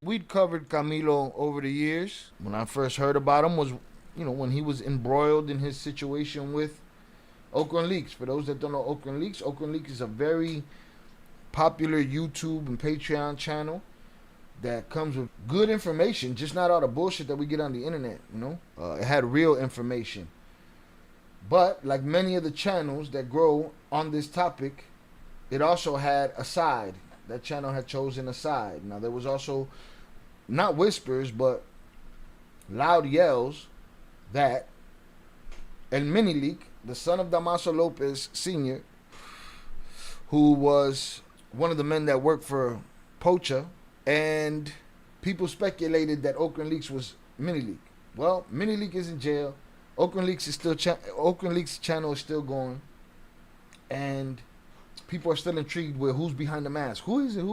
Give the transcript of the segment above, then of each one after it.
We'd covered Camilo over the years. When I first heard about him was, when he was embroiled in his situation with Oakland Leaks. For those that don't know Oakland Leaks is a very popular YouTube and Patreon channel that comes with good information, just not all the bullshit that we get on the internet, It had real information. But like many of the channels that grow on this topic, it also had a side. That channel had chosen a side. Now there was also not whispers, but loud yells that El Minileak, the son of Damaso Lopez Sr., who was one of the men that worked for Pocha, and people speculated that Oakland Leaks was Minileak. Well, Minileak is in jail. Oakland Leaks is still Oakland Leaks channel is still going, and people are still intrigued with who's behind the mask. Who is it?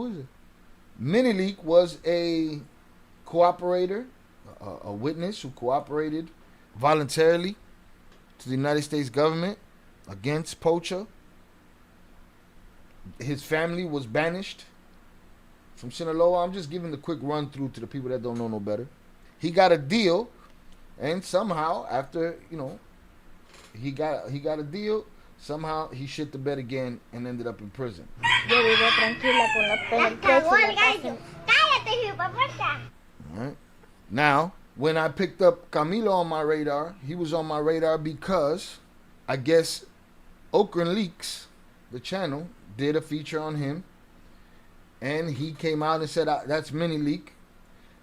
Minileak was a cooperator, a witness who cooperated voluntarily to the United States government against Pocha. His family was banished from Sinaloa. I'm just giving the quick run through to the people that don't know no better. He got a deal, and somehow after he got a deal, somehow he shit the bed again and ended up in prison. Yo vivo tranquila con la Alright. Now, when I picked up Camilo on my radar, he was on my radar because I guess Oakland Leaks, the channel, did a feature on him, and he came out and said that's Minileak,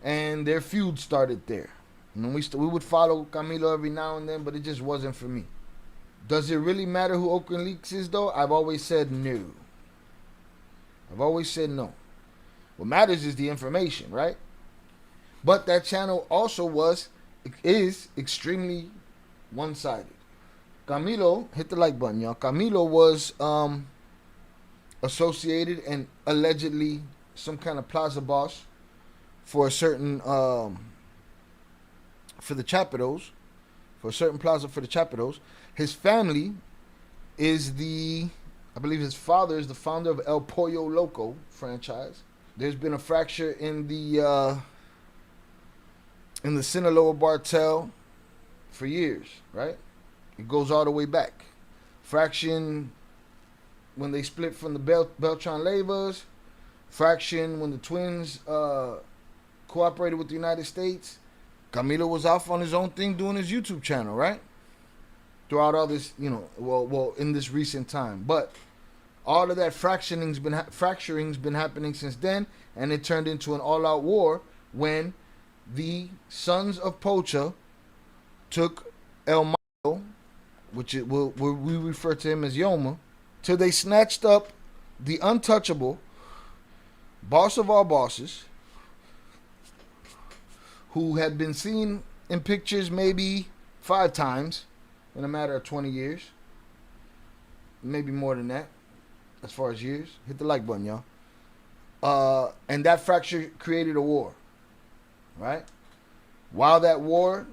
and their feud started there. We would follow Camilo every now and then, but it just wasn't for me. Does it really matter who Oakland Leaks is, though? I've always said no. What matters is the information, right? But that channel also is extremely one-sided. Camilo, hit the like button, y'all. Camilo was associated and allegedly some kind of plaza boss for a certain for the Chapitos, for a certain plaza for the Chapitos. His family is I believe his father is the founder of El Pollo Loco franchise. There's been a fracture in the Sinaloa Bartel for years, right? It goes all the way back. Fraction when they split from the Beltran Leyvas, fraction when the twins cooperated with the United States. Camilo was off on his own thing doing his YouTube channel, right? Throughout all this, in this recent time. But all of that fracturing's been happening since then, and it turned into an all-out war when the sons of Pocha took El Mayo, which we refer to him as Yoma, till they snatched up the untouchable boss of all bosses, who had been seen in pictures maybe 5 times in a matter of 20 years. Maybe more than that, as far as years. Hit the like button, y'all. And that fracture created a war, right? While that war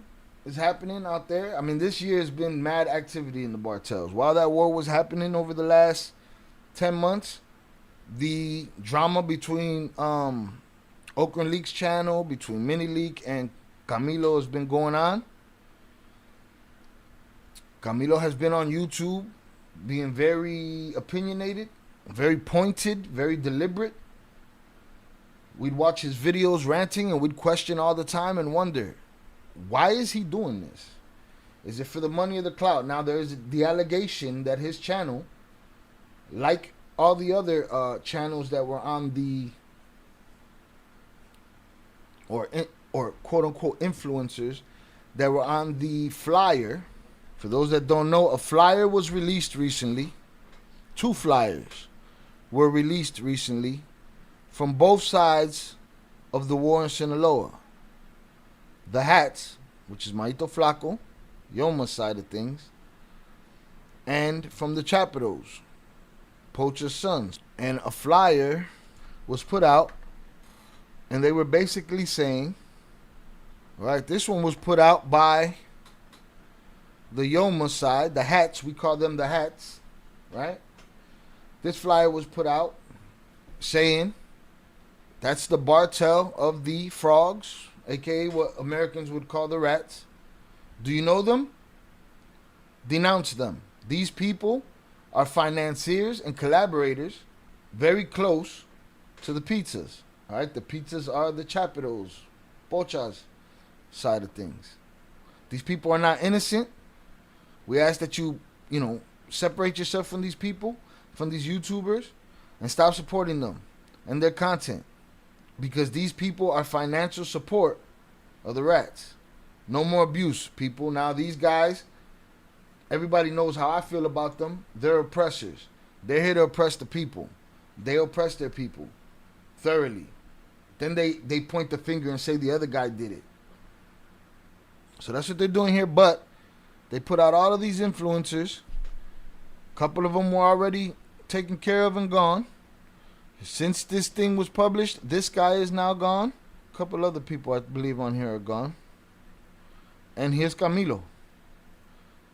is happening out there, I mean, this year has been mad activity in the Bartels. While that war was happening over the last 10 months, the drama between Oakland Leaks channel, between Minileak and Camilo has been going on. Camilo has been on YouTube being very opinionated, very pointed, very deliberate. We'd watch his videos ranting and we'd question all the time and wonder, why is he doing this? Is it for the money or the clout? Now there's the allegation that his channel, like all the other channels that were on the or quote unquote influencers that were on the flyer. For those that don't know, a flyer was released recently. 2 flyers were released recently from both sides of the war in Sinaloa. The hats, which is Maito Flaco, Yoma's side of things, and from the Chapitos, Pocha's sons. And a flyer was put out, and they were basically saying, right, this one was put out by the Yoma side, the hats, we call them the hats, right? This flyer was put out saying That's the bartel of the frogs, aka what Americans would call the rats. Do you know them? Denounce them. These people are financiers and collaborators very close to the pizzas. All right, the pizzas are the chapitos, pochas side of things. These people are not innocent. We ask that you separate yourself from these people, from these YouTubers, and stop supporting them and their content. Because these people are financial support of the rats. No more abuse, people. Now these guys, everybody knows how I feel about them. They're oppressors. They're here to oppress the people. They oppress their people thoroughly. Then they point the finger and say the other guy did it. So that's what they're doing here. But they put out all of these influencers. A couple of them were already taken care of and gone. Since this thing was published, this guy is now gone. A couple other people I believe on here are gone. And here's Camilo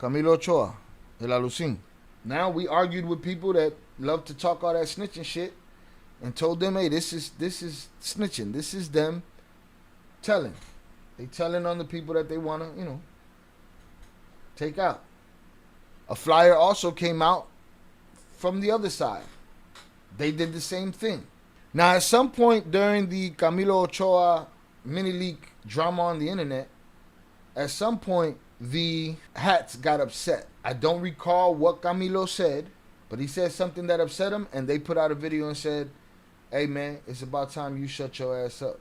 Ochoa, El Alucin. Now we argued with people that love to talk all that snitching shit and told them, hey, this is snitching. This is them telling. They telling on the people that they want to, take out. A flyer also came out from the other side. They did the same thing. Now, at some point during the Camilo Ochoa mini leak drama on the internet, at some point the hats got upset. I don't recall what Camilo said, but he said something that upset him, and they put out a video and said, hey man, it's about time you shut your ass up.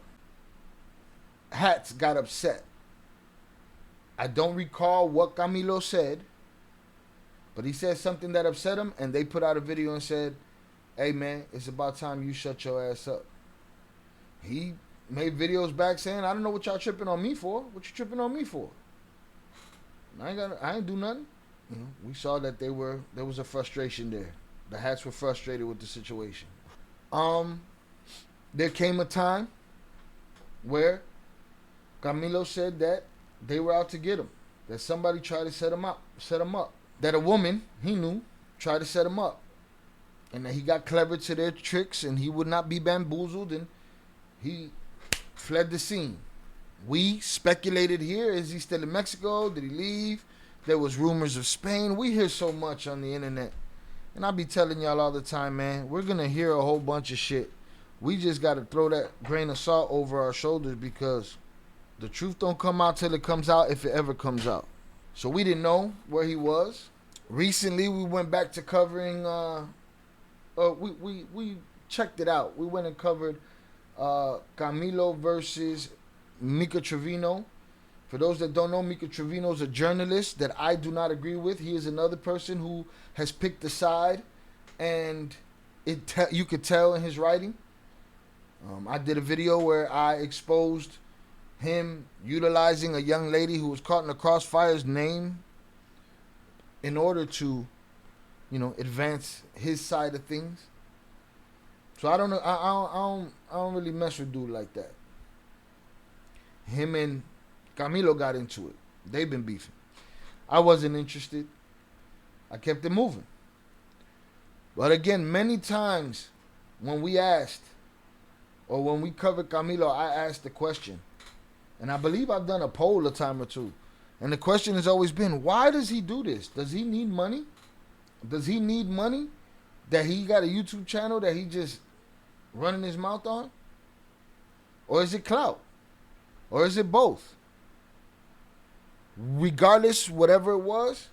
Hats got upset. I don't recall what Camilo said, but he said something that upset him, and they put out a video and said, hey man, it's about time you shut your ass up. He made videos back saying, I don't know what y'all tripping on me for. What you tripping on me for? I ain't do nothing. We saw that there was a frustration there. The hats were frustrated with the situation. There came a time where Camilo said that they were out to get him. That somebody tried to set him up. That a woman he knew tried to set him up. And that he got clever to their tricks and he would not be bamboozled, and he fled the scene. We speculated here, is he still in Mexico? Did he leave? There was rumors of Spain. We hear so much on the internet. And I be telling y'all all the time, man, we're going to hear a whole bunch of shit. We just got to throw that grain of salt over our shoulders because the truth don't come out till it comes out, if it ever comes out. So we didn't know where he was. Recently, we went back to covering... we checked it out. We went and covered Camilo versus Mika Trevino. For those that don't know, Mika Trevino is a journalist that I do not agree with. He is another person who has picked a side, and you could tell in his writing. I did a video where I exposed him utilizing a young lady who was caught in the crossfire's name in order to advance his side of things. So I don't know. I don't really mess with dude like that. Him and Camilo got into it. They've been beefing. I wasn't interested. I kept it moving. But again, many times when we asked, or when we covered Camilo, I asked the question. And I believe I've done a poll a time or two. And the question has always been, why does he do this? Does he need money? Does he need money that he got a YouTube channel that he just running his mouth on? Or is it clout? Or is it both? Regardless, whatever it was,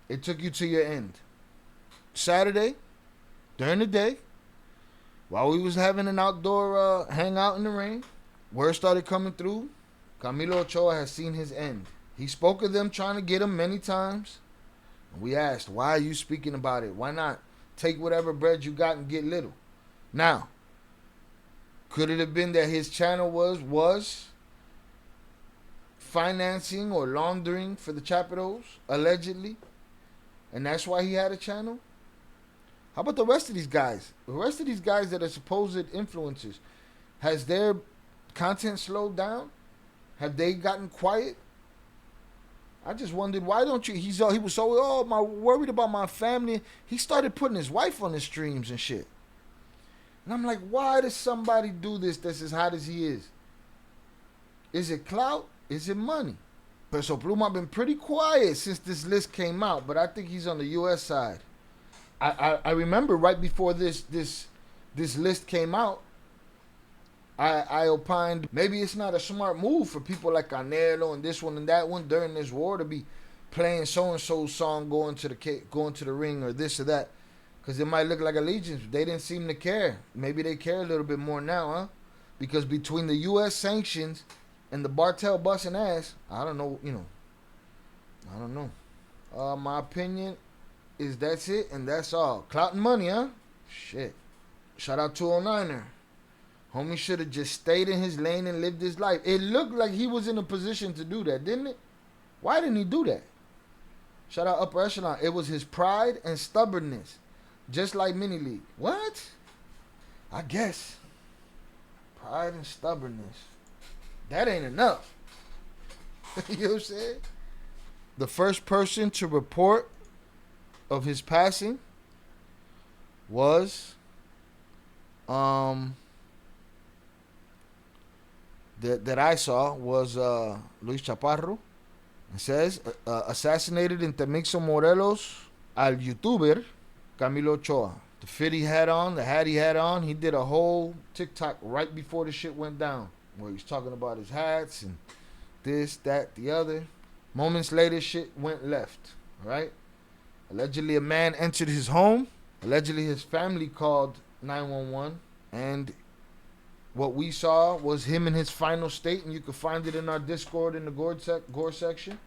it took you to your end. Saturday, during the day, while we was having an outdoor hangout in the rain, word started coming through. Camilo Ochoa has seen his end. He spoke of them trying to get him many times. We asked, why are you speaking about it? Why not take whatever bread you got and get little? Now, could it have been that his channel was financing or laundering for the Chapitos, allegedly? And that's why he had a channel? How about the rest of these guys? The rest of these guys that are supposed influencers, has their content slowed down? Have they gotten quiet? I just wondered, why don't you... He was so worried about my family. He started putting his wife on his streams and shit. And I'm like, why does somebody do this that's as hot as he is? Is it clout? Is it money? Peso Pluma been pretty quiet since this list came out, but I think he's on the U.S. side. I remember right before this list came out, I opined maybe it's not a smart move for people like Canelo and this one and that one during this war to be playing so and so's song going to the ring or this or that, because it might look like allegiance. They didn't seem to care. Maybe they care a little bit more now, huh? Because between the U.S. sanctions and the Bartel busting ass, I don't know. I don't know. My opinion is that's it and that's all. Clout and money, huh? Shit. Shout out to 09er. Homie should have just stayed in his lane and lived his life. It looked like he was in a position to do that, didn't it? Why didn't he do that? Shout out Upper Echelon. It was his pride and stubbornness. Just like Mini League. What? I guess. Pride and stubbornness. That ain't enough. You know what I'm saying? The first person to report of his passing was that I saw was Luis Chaparro. It says assassinated in Temixo, Morelos, al YouTuber Camilo Ochoa. The fit he had on, the hat he had on, he did a whole TikTok right before the shit went down, where he was talking about his hats and this, that, the other. Moments later, shit went left, right? Allegedly, a man entered his home. Allegedly, his family called 911, and what we saw was him in his final state, and you can find it in our Discord in the gore section.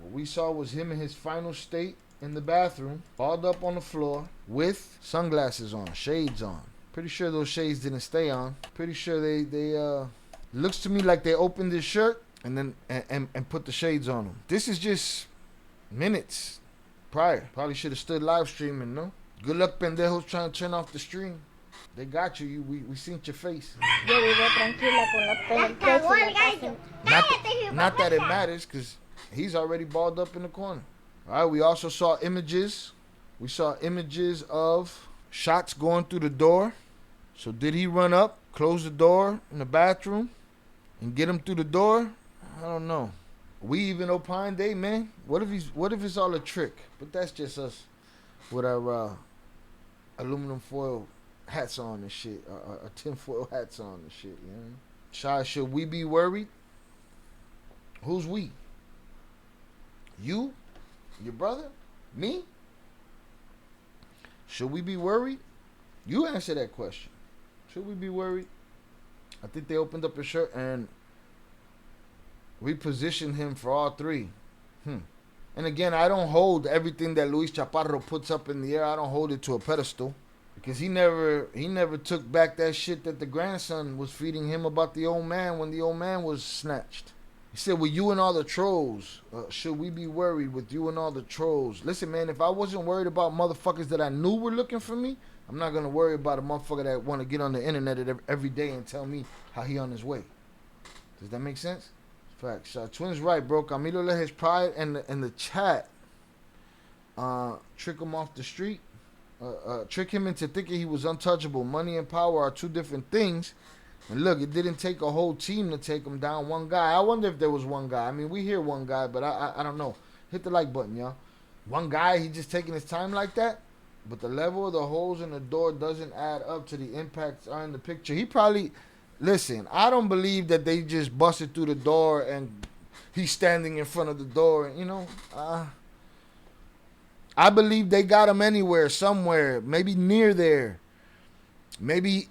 What we saw was him in his final state in the bathroom, balled up on the floor with sunglasses on, shades on. Pretty sure those shades didn't stay on. Pretty sure they looks to me like they opened his shirt and then and put the shades on him. This is just minutes prior. Probably should have stood live streaming, no? Good luck, pendejos, trying to turn off the stream. They got you. We seen your face. Not that it matters, because he's already balled up in the corner. All right, we also saw images. We saw images of shots going through the door. So did he run up, close the door in the bathroom, and get him through the door? I don't know. We even opined, hey man, what if it's all a trick? But that's just us with our aluminum foil hats on and shit, our tinfoil hats on and shit, you know? Shy, should we be worried? Who's we? You? Your brother? Me? Should we be worried? You answer that question. Should we be worried? I think they opened up his shirt and repositioned him for all three. And again, I don't hold everything that Luis Chaparro puts up in the air. I don't hold it to a pedestal, because he never took back that shit that the grandson was feeding him about the old man when the old man was snatched. He said, with you and all the trolls, should we be worried with you and all the trolls? Listen, man, if I wasn't worried about motherfuckers that I knew were looking for me, I'm not going to worry about a motherfucker that want to get on the internet every day and tell me how he on his way. Does that make sense? Facts. Twins right, bro. Camilo let his pride and the chat trick him off the street. Trick him into thinking he was untouchable. Money and power are two different things. And look, it didn't take a whole team to take him down. One guy. I wonder if there was one guy. I mean, we hear one guy, but I don't know. Hit the like button, y'all. One guy, he just taking his time like that? But the level of the holes in the door doesn't add up to the impacts are in the picture. He probably... Listen, I don't believe that they just busted through the door and he's standing in front of the door. You know, I believe they got him anywhere, somewhere, maybe near there. Maybe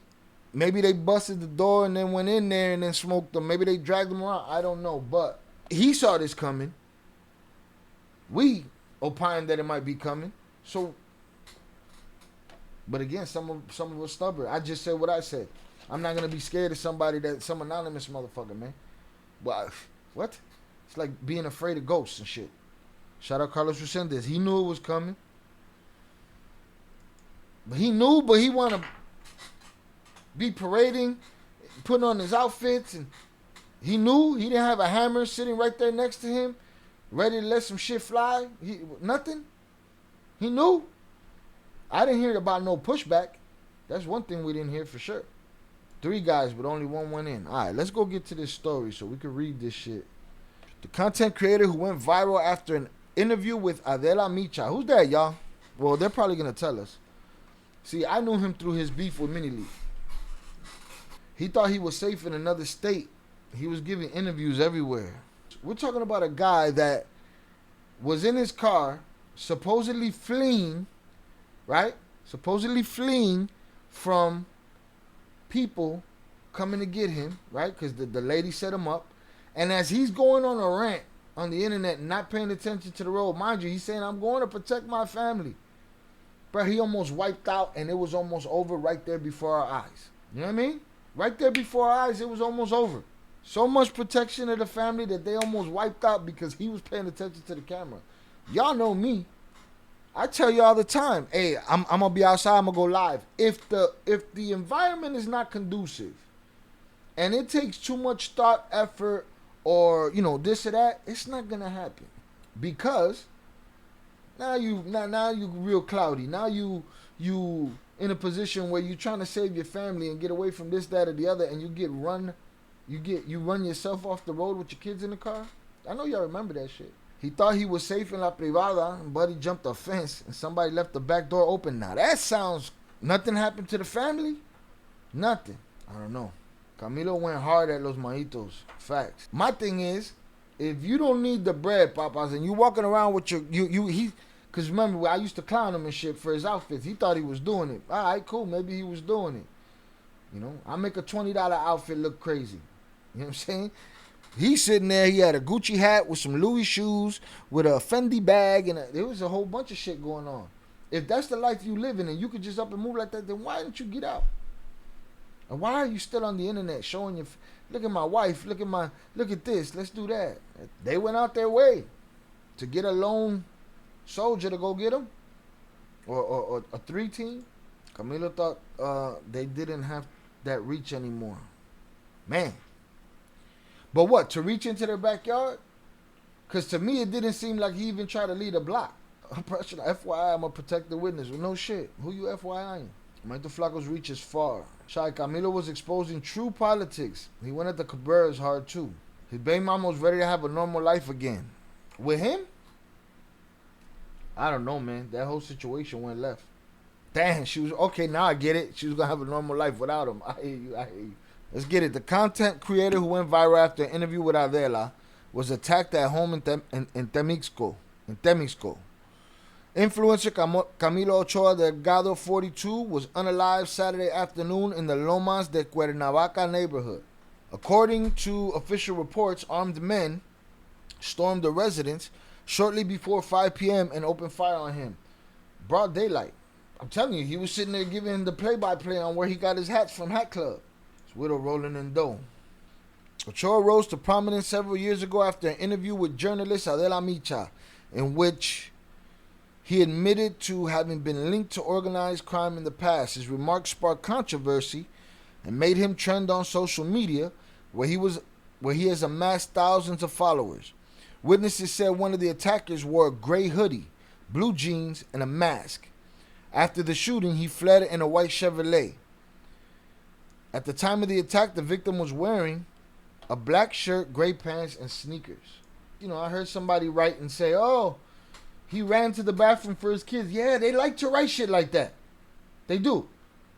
they busted the door and then went in there and then smoked them. Maybe they dragged him around. I don't know. But he saw this coming. We opined that it might be coming. So, but again, some of us stubborn. I just said what I said. I'm not going to be scared of somebody some anonymous motherfucker, man. But, what? It's like being afraid of ghosts and shit. Shout out Carlos Resendez. He knew it was coming. But he want to be parading, putting on his outfits, and he knew he didn't have a hammer sitting right there next to him, ready to let some shit fly. Nothing. He knew. I didn't hear about no pushback. That's one thing we didn't hear for sure. 3 guys, but only one went in. All right, let's go get to this story so we can read this shit. The content creator who went viral after an interview with Adela Micha. Who's that, y'all? Well, they're probably going to tell us. See, I knew him through his beef with Minnie. He thought he was safe in another state. He was giving interviews everywhere. We're talking about a guy that was in his car, supposedly fleeing, right? Supposedly fleeing from people coming to get him, right? Because the lady set him up. And as he's going on a rant on the internet and not paying attention to the road, mind you, he's saying, I'm going to protect my family. But he almost wiped out, and it was almost over right there before our eyes. You know what I mean? Right there before our eyes, it was almost over. So much protection of the family that they almost wiped out because he was paying attention to the camera. Y'all know me. I tell you all the time, hey, I'm gonna be outside, I'm gonna go live. If the environment is not conducive and it takes too much thought, effort, or this or that, it's not gonna happen. Because now you real cloudy. Now you in a position where you're trying to save your family and get away from this, that, or the other, and you run yourself off the road with your kids in the car. I know y'all remember that shit. He thought he was safe in La Privada, but he jumped a fence and somebody left the back door open. Now that sounds, nothing happened to the family? Nothing. I don't know. Camilo went hard at Los Majitos. Facts. My thing is, if you don't need the bread, Papas, and you walking around with because remember, I used to clown him and shit for his outfits. He thought he was doing it. All right, cool. Maybe he was doing it. I make a $20 outfit look crazy. You know what I'm saying? He's sitting there. He had a Gucci hat with some Louis shoes, with a Fendi bag, and there was a whole bunch of shit going on. If that's the life you live in and you could just up and move like that, then why didn't you get out? And why are you still on the internet showing your, look at my wife, look at this, let's do that. They went out their way to get a lone soldier to go get them, or a 3 team. Camilo thought they didn't have that reach anymore. Man. But what, to reach into their backyard? Because to me, it didn't seem like he even tried to lead a block. FYI, I'm a protected witness. Well, no shit. Who you FYIing? Maito Flaco's reach is far. Shai, Camilo was exposing true politics. He went at the Cabrera's hard too. His baby mama was ready to have a normal life again. With him? I don't know, man. That whole situation went left. Damn, she was, okay, now I get it. She was going to have a normal life without him. I hear you. Let's get it. The content creator who went viral after an interview with Adela was attacked at home in Temixco. Influencer Camilo Ochoa Delgado, 42, was unalived Saturday afternoon in the Lomas de Cuernavaca neighborhood. According to official reports, armed men stormed the residence shortly before 5 p.m. and opened fire on him. Broad daylight. I'm telling you, he was sitting there giving him the play-by-play on where he got his hats from Hat Club. His widow rolling in dough. Ochoa rose to prominence several years ago after an interview with journalist Adela Micha, in which he admitted to having been linked to organized crime in the past. His remarks sparked controversy and made him trend on social media, where he has amassed thousands of followers. Witnesses said one of the attackers wore a gray hoodie, blue jeans, and a mask. After the shooting, he fled in a white Chevrolet. At the time of the attack, the victim was wearing a black shirt, gray pants, and sneakers. I heard somebody write and say, oh, he ran to the bathroom for his kids. Yeah, they like to write shit like that. They do.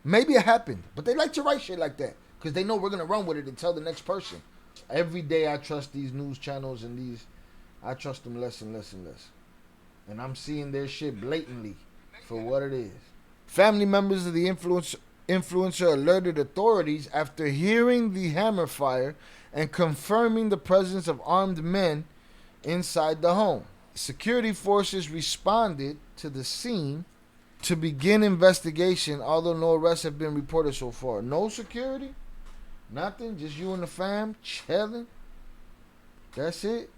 Maybe it happened, but they like to write shit like that because they know we're going to run with it and tell the next person. Every day I trust these news channels and I trust them less and less and less. And I'm seeing their shit blatantly for what it is. Family members of the influencer alerted authorities after hearing the hammer fire and confirming the presence of armed men inside the home. Security forces responded to the scene to begin investigation, although no arrests have been reported so far. No security? Nothing? Just you and the fam chilling? That's it?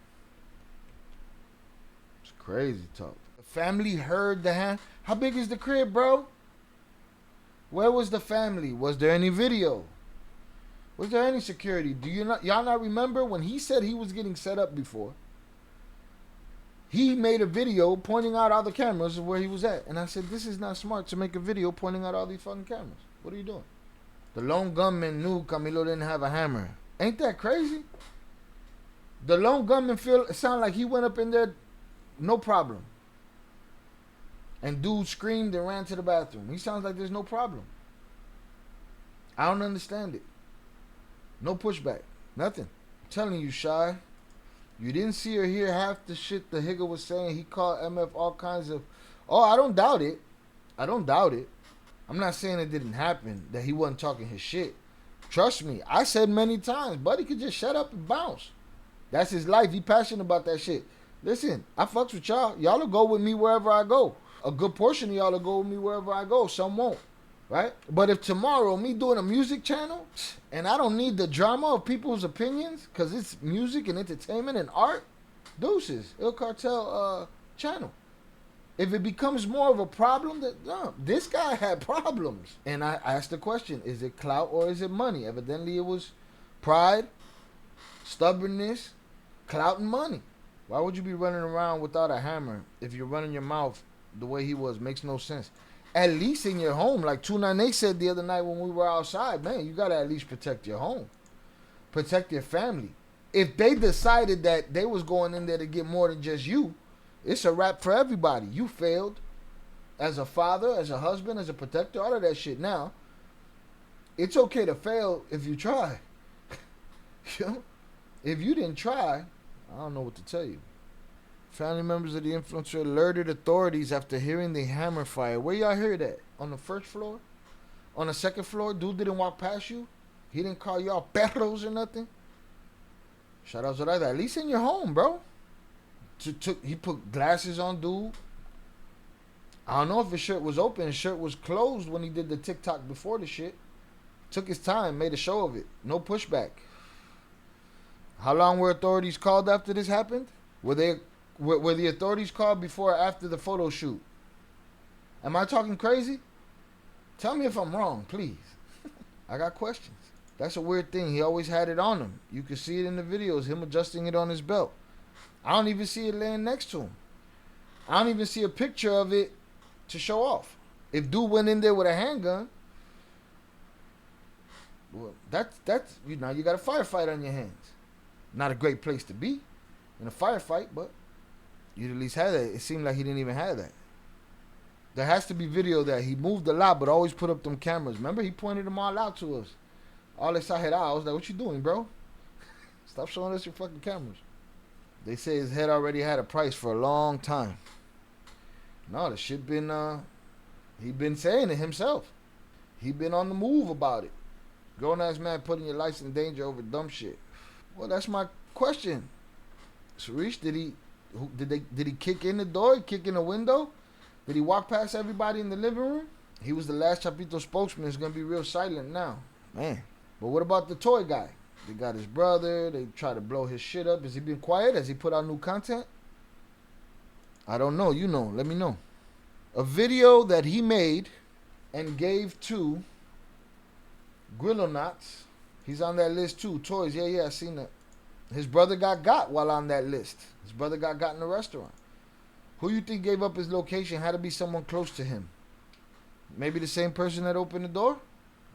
It's crazy talk. The family heard the hand. How big is the crib, bro? Where was the family? Was there any video? Was there any security? Y'all not remember when he said he was getting set up before? He made a video pointing out all the cameras of where he was at. And I said, this is not smart to make a video pointing out all these fucking cameras. What are you doing? The lone gunman knew Camilo didn't have a hammer. Ain't that crazy? The lone gunman sound like he went up in there, no problem. And dude screamed and ran to the bathroom. He sounds like there's no problem. I don't understand it. No pushback. Nothing. I'm telling you, Shy. You didn't see or hear half the shit the Higga was saying. He called MF all kinds of... Oh, I don't doubt it. I don't doubt it. I'm not saying it didn't happen, that he wasn't talking his shit. Trust me. I said many times, buddy could just shut up and bounce. That's his life. He passionate about that shit. Listen, I fucks with y'all. Y'all will go with me wherever I go. A good portion of y'all will go with me wherever I go. Some won't. Right? But if tomorrow me doing a music channel and I don't need the drama of people's opinions because it's music and entertainment and art, deuces, Il Cartel channel. If it becomes more of a problem, that no, this guy had problems. And I asked the question, is it clout or is it money? Evidently it was pride, stubbornness, clout and money. Why would you be running around without a hammer if you're running your mouth the way he was? Makes no sense. At least in your home, like 298 said the other night when we were outside, man, you got to at least protect your home. Protect your family. If they decided that they was going in there to get more than just you, it's a wrap for everybody. You failed as a father, as a husband, as a protector, all of that shit. Now, it's okay to fail if you try. You know? If you didn't try, I don't know what to tell you. Family members of the influencer alerted authorities after hearing the hammer fire. Where y'all hear that? On the first floor? On the second floor? Dude didn't walk past you? He didn't call y'all perros or nothing? Shout out to that. At least in your home, bro. He put glasses on dude. I don't know if his shirt was open. His shirt was closed when he did the TikTok before the shit. Took his time, made a show of it. No pushback. How long were authorities called after this happened? Were the authorities called before or after the photo shoot? Am I talking crazy? Tell me if I'm wrong, please. I got questions. That's a weird thing. He always had it on him. You can see it in the videos, him adjusting it on his belt. I don't even see it laying next to him. I don't even see a picture of it to show off. If dude went in there with a handgun, well, that's you know, you got a firefight on your hands. Not a great place to be in a firefight, but you'd at least have that. It seemed like he didn't even have that. There has to be video that he moved a lot, but always put up them cameras. Remember, he pointed them all out to us. All excited. I was like, what you doing, bro? Stop showing us your fucking cameras. They say his head already had a price for a long time. No, the shit been, he been saying it himself. He been on the move about it. Grown-ass man putting your life in danger over dumb shit. Well, that's my question. Sarish, did he kick in the door, kick in the window? Did he walk past everybody in the living room? He was the last Chapito spokesman. It's going to be real silent now. Man. But what about the toy guy? They got his brother. They try to blow his shit up. Has he been quiet? Has he put out new content? I don't know. You know. Let me know. A video that he made and gave to Grillo Knots. He's on that list too. Toys. Yeah, I seen that. His brother got while on that list. His brother got in the restaurant. Who you think gave up his location? Had to be someone close to him. Maybe the same person that opened the door?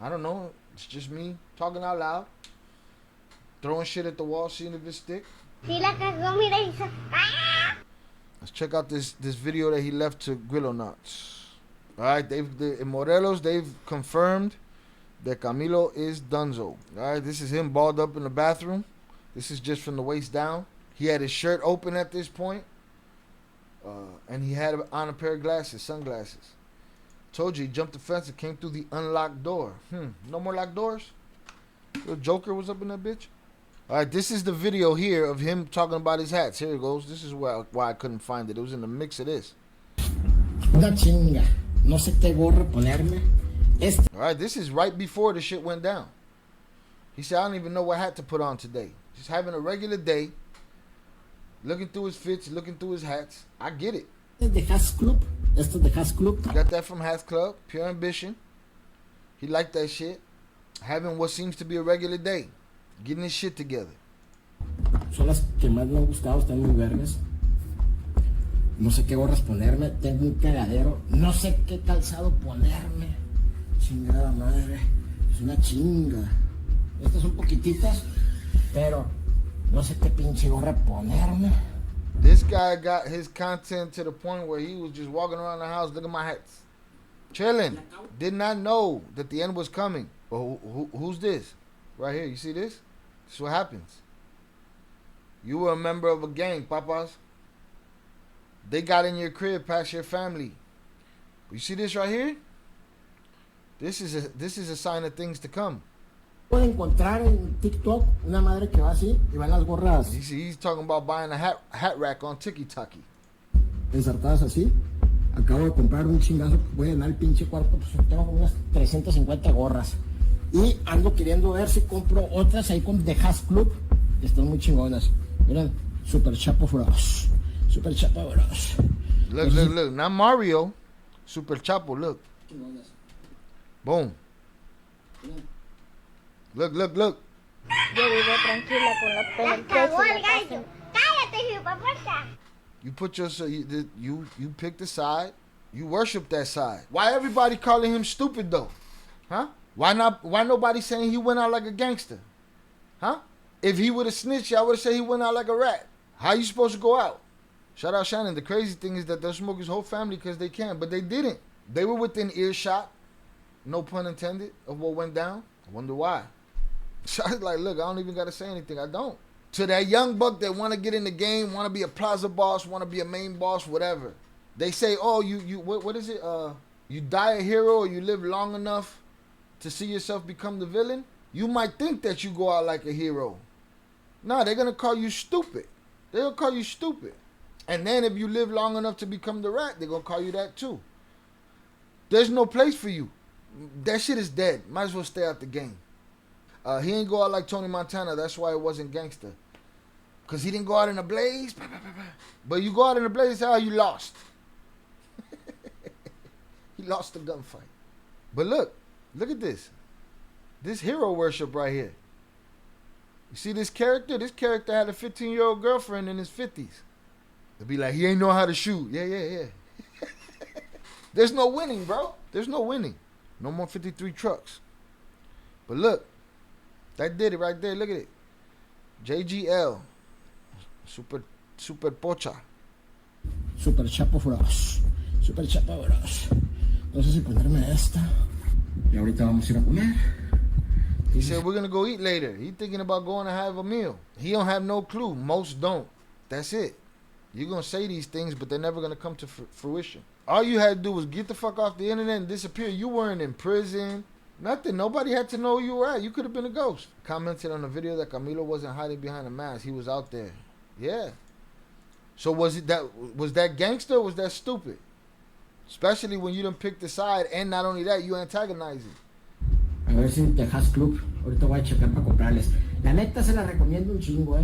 I don't know. It's just me talking out loud. Throwing shit at the wall, seeing if it stick. Let's check out this video that he left to Grillo Knots. Alright, in Morelos, they've confirmed that Camilo is Dunzo. Alright, this is him balled up in the bathroom. This is just from the waist down. He had his shirt open at this point. And he had on a pair of glasses, sunglasses. Told you, he jumped the fence and came through the unlocked door. No more locked doors? The Joker was up in that bitch? Alright, this is the video here of him talking about his hats. Here it goes. This is why I couldn't find it. It was in the mix of this. Alright, this is right before the shit went down. He said, I don't even know what hat to put on today. Just having a regular day. Looking through his fits, looking through his hats. I get it. The Has Club. Esto de Has Club. Got that from Has Club. Pure ambition. He liked that shit. Having what seems to be a regular day. Getting his shit together. Son las que más me han gustado, están muy vergas. No sé qué gorras ponerme, tengo un cagadero, no sé qué calzado ponerme. Chingada madre, es una chinga. Estas son poquititas, pero no sé qué pinche gorra ponerme. This guy got his content to the point where he was just walking around the house, look at my hats. Chilling. Did not know that the end was coming. But who's this? Right here, you see this? This is what happens. You were a member of a gang, papas. They got in your crib past your family. You see this right here? This is a sign of things to come. Puedo encontrar en TikTok una madre que va así y van las gorras. He's talking about buying a hat rack on TikTok. Ensartadas así. Acabo de comprar un chingazo, voy a llenar el pinche cuarto, pues tengo unas 350 gorras. Y ando queriendo ver si compro otras ahí con The Has Club. Están muy chingonas. Miren, Super Chapo Bros. Super Chapo Bros. Look. Not Mario. Super Chapo, look. Chingonas. Boom. Look. Yo vivo tranquila con la penitencia y la paz. ¡Cállate, hipopuerta! You put you pick the side. You worship that side. Why everybody calling him stupid though? Huh? Why nobody saying he went out like a gangster? Huh? If he would have snitched, I would have said he went out like a rat. How you supposed to go out? Shout out Shannon. The crazy thing is that they'll smoke his whole family because they can, but they didn't. They were within earshot, no pun intended, of what went down. I wonder why. So I was like, look, I don't even got to say anything. I don't. To that young buck that want to get in the game, want to be a plaza boss, want to be a main boss, whatever. They say, oh, what is it? You die a hero or you live long enough to see yourself become the villain. You might think that you go out like a hero. No, they're going to call you stupid. They'll call you stupid. And then if you live long enough to become the rat, they're going to call you that too. There's no place for you. That shit is dead. Might as well stay out the game. He ain't go out like Tony Montana. That's why it wasn't gangster. Because he didn't go out in a blaze. But you go out in a blaze, that's how you lost. He lost the gunfight. But look at this. This hero worship right here. You see this character? This character had a 15-year-old girlfriend in his 50s. They'll be like, he ain't know how to shoot. Yeah. There's no winning, bro. There's no winning. No more 53 trucks. But look. That did it right there. Look at it. JGL. Super Pocha. Super Chapo Bros. Super Chapo Bros. No sé si ponerme esta. Y ahorita vamos a ir a comer. He said we're going to go eat later. He thinking about going to have a meal. He don't have no clue. Most don't. That's it. You're going to say these things, but they're never going to come to fruition. All you had to do was get the fuck off the internet and disappear. You weren't in prison. Nothing. Nobody had to know where you were at. You could have been a ghost. Commented on the video that Camilo wasn't hiding behind a mask. He was out there. Yeah. So was that gangster or was that stupid? Especially when you done picked the side and not only that, you antagonizing. A ver si The Has Club. Ahorita voy a checar para comprarles. La neta se la recomiendo un chingo,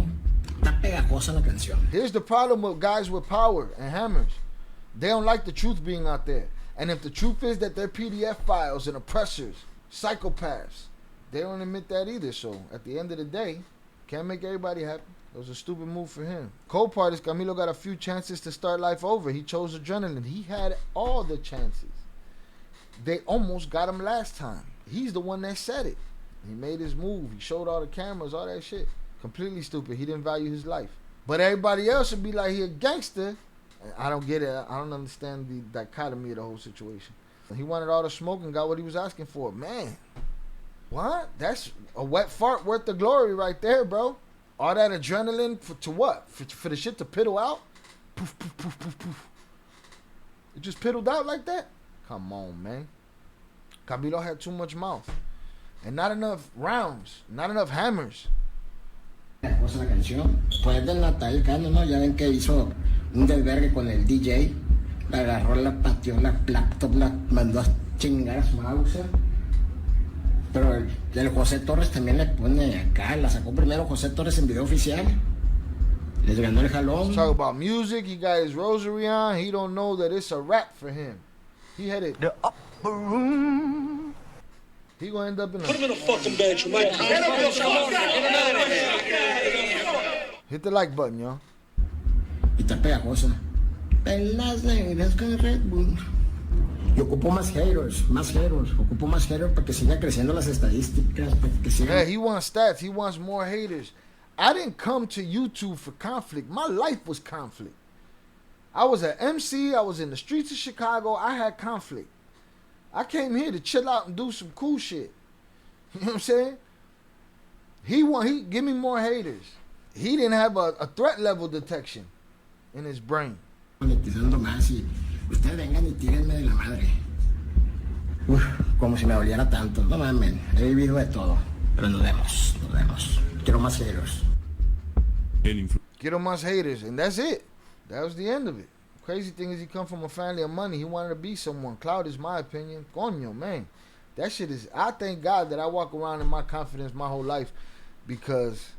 Está pegajosa la canción. Here's the problem with guys with power and hammers. They don't like the truth being out there. And if the truth is that they're PDF files and oppressors, psychopaths, they don't admit that either. So at the end of the day, can't make everybody happy. It was a stupid move for him. Cold part is Camilo got a few chances to start life over. He chose adrenaline. He had all the chances. They almost got him last time. He's the one that said it. He made his move. He showed all the cameras, all that shit. Completely stupid. He didn't value his life. But everybody else would be like, he a gangster. I don't get it. I don't understand the dichotomy of the whole situation. He wanted all the smoke and got what he was asking for. Man, what? That's a wet fart worth the glory right there, bro. All that adrenaline to what? For the shit to piddle out? Poof, poof, poof, poof, poof. It just piddled out like that? Come on, man. Camilo had too much mouth. And not enough rounds. Not enough hammers. Cosa la canción. Pues del Natal Cano, ¿no? Ya ven que hizo un desvergue con el DJ. La agarró, la pateó, la laptop, la mandó a chingar a su mouse. Pero el José Torres también le pone acá. La sacó primero José Torres en video oficial. Les ganó el jalón. Talk about music. He got his rosary on. He don't know that it's a rap for him. He had it. The upper room. He gonna end up in a... Put him in a fucking bedroom. Hit the like button, y'all. Y está pegajosa. Pelas negras con Red Bull. Y ocupo más haters. Ocupo más haters para que siga creciendo las estadísticas. Para que siga... Yeah, he wants stats. He wants more haters. I didn't come to YouTube for conflict. My life was conflict. I was an MC. I was in the streets of Chicago. I had conflict. I came here to chill out and do some cool shit. You know what I'm saying? He give me more haters. He didn't have a threat level detection in his brain. Monetizando más y ustedes vengan y tírenme de la madre. Uf, como si me doliera tanto. No mames, he vivido de todo. Pero nos vemos. Quiero más haters. Quiero más haters, and that's it. That was the end of it. Crazy thing is he come from a family of money. He wanted to be someone. Cloud is my opinion. Coño, man. That shit is... I thank God that I walk around in my confidence my whole life, because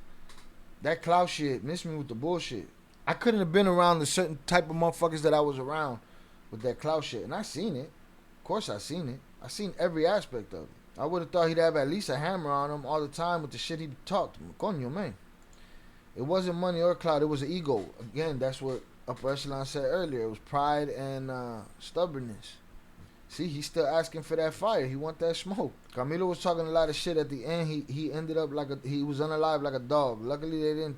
that cloud shit missed me with the bullshit. I couldn't have been around the certain type of motherfuckers that I was around with that cloud shit. And I seen it. Of course I seen it. I seen every aspect of it. I would have thought he'd have at least a hammer on him all the time with the shit he talked. Coño, man. It wasn't money or clout. It was an ego. Again, that's what Upper Echelon said earlier. It was pride and stubbornness. See, he's still asking for that fire. He want that smoke. Camilo was talking a lot of shit at the end. He ended up like he was unalive like a dog. Luckily, they didn't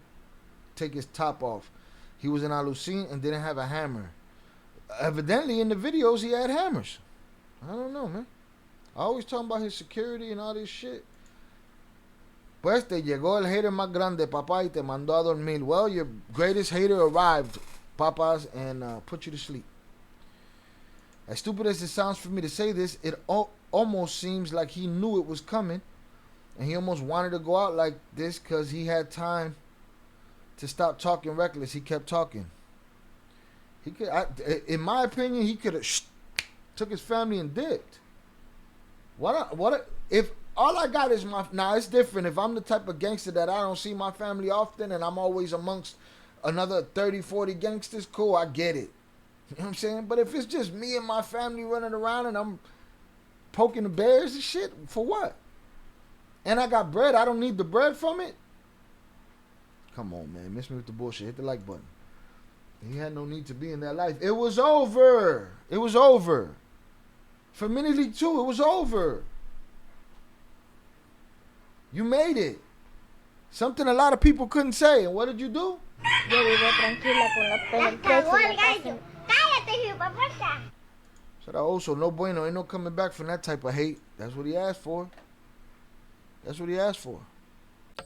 take his top off. He was in Alucin and didn't have a hammer. Evidently, in the videos, he had hammers. I don't know, man. I always talking about his security and all this shit. Pues te llegó el hater más grande, papá, y te mandó a dormir. Well, your greatest hater arrived, papas, and put you to sleep. As stupid as it sounds for me to say this, it almost seems like he knew it was coming, and he almost wanted to go out like this because he had time to stop talking reckless. He kept talking. He could, in my opinion, he could have took his family and dipped. If all I got is my... Now, it's different. If I'm the type of gangster that I don't see my family often and I'm always amongst another 30, 40 gangsters, cool, I get it. You know what I'm saying? But if it's just me and my family running around and I'm poking the bears and shit, for what? And I got bread. I don't need the bread from it. Come on, man. Miss me with the bullshit. Hit the like button. He had no need to be in that life. It was over. It was over. For Mini League 2, it was over. You made it. Something a lot of people couldn't say. And what did you do? Yo vivo tranquila con la penetration. Cállate, hijueputa. So that also, no bueno. Ain't no coming back from that type of hate. That's what he asked for. That's what he asked for.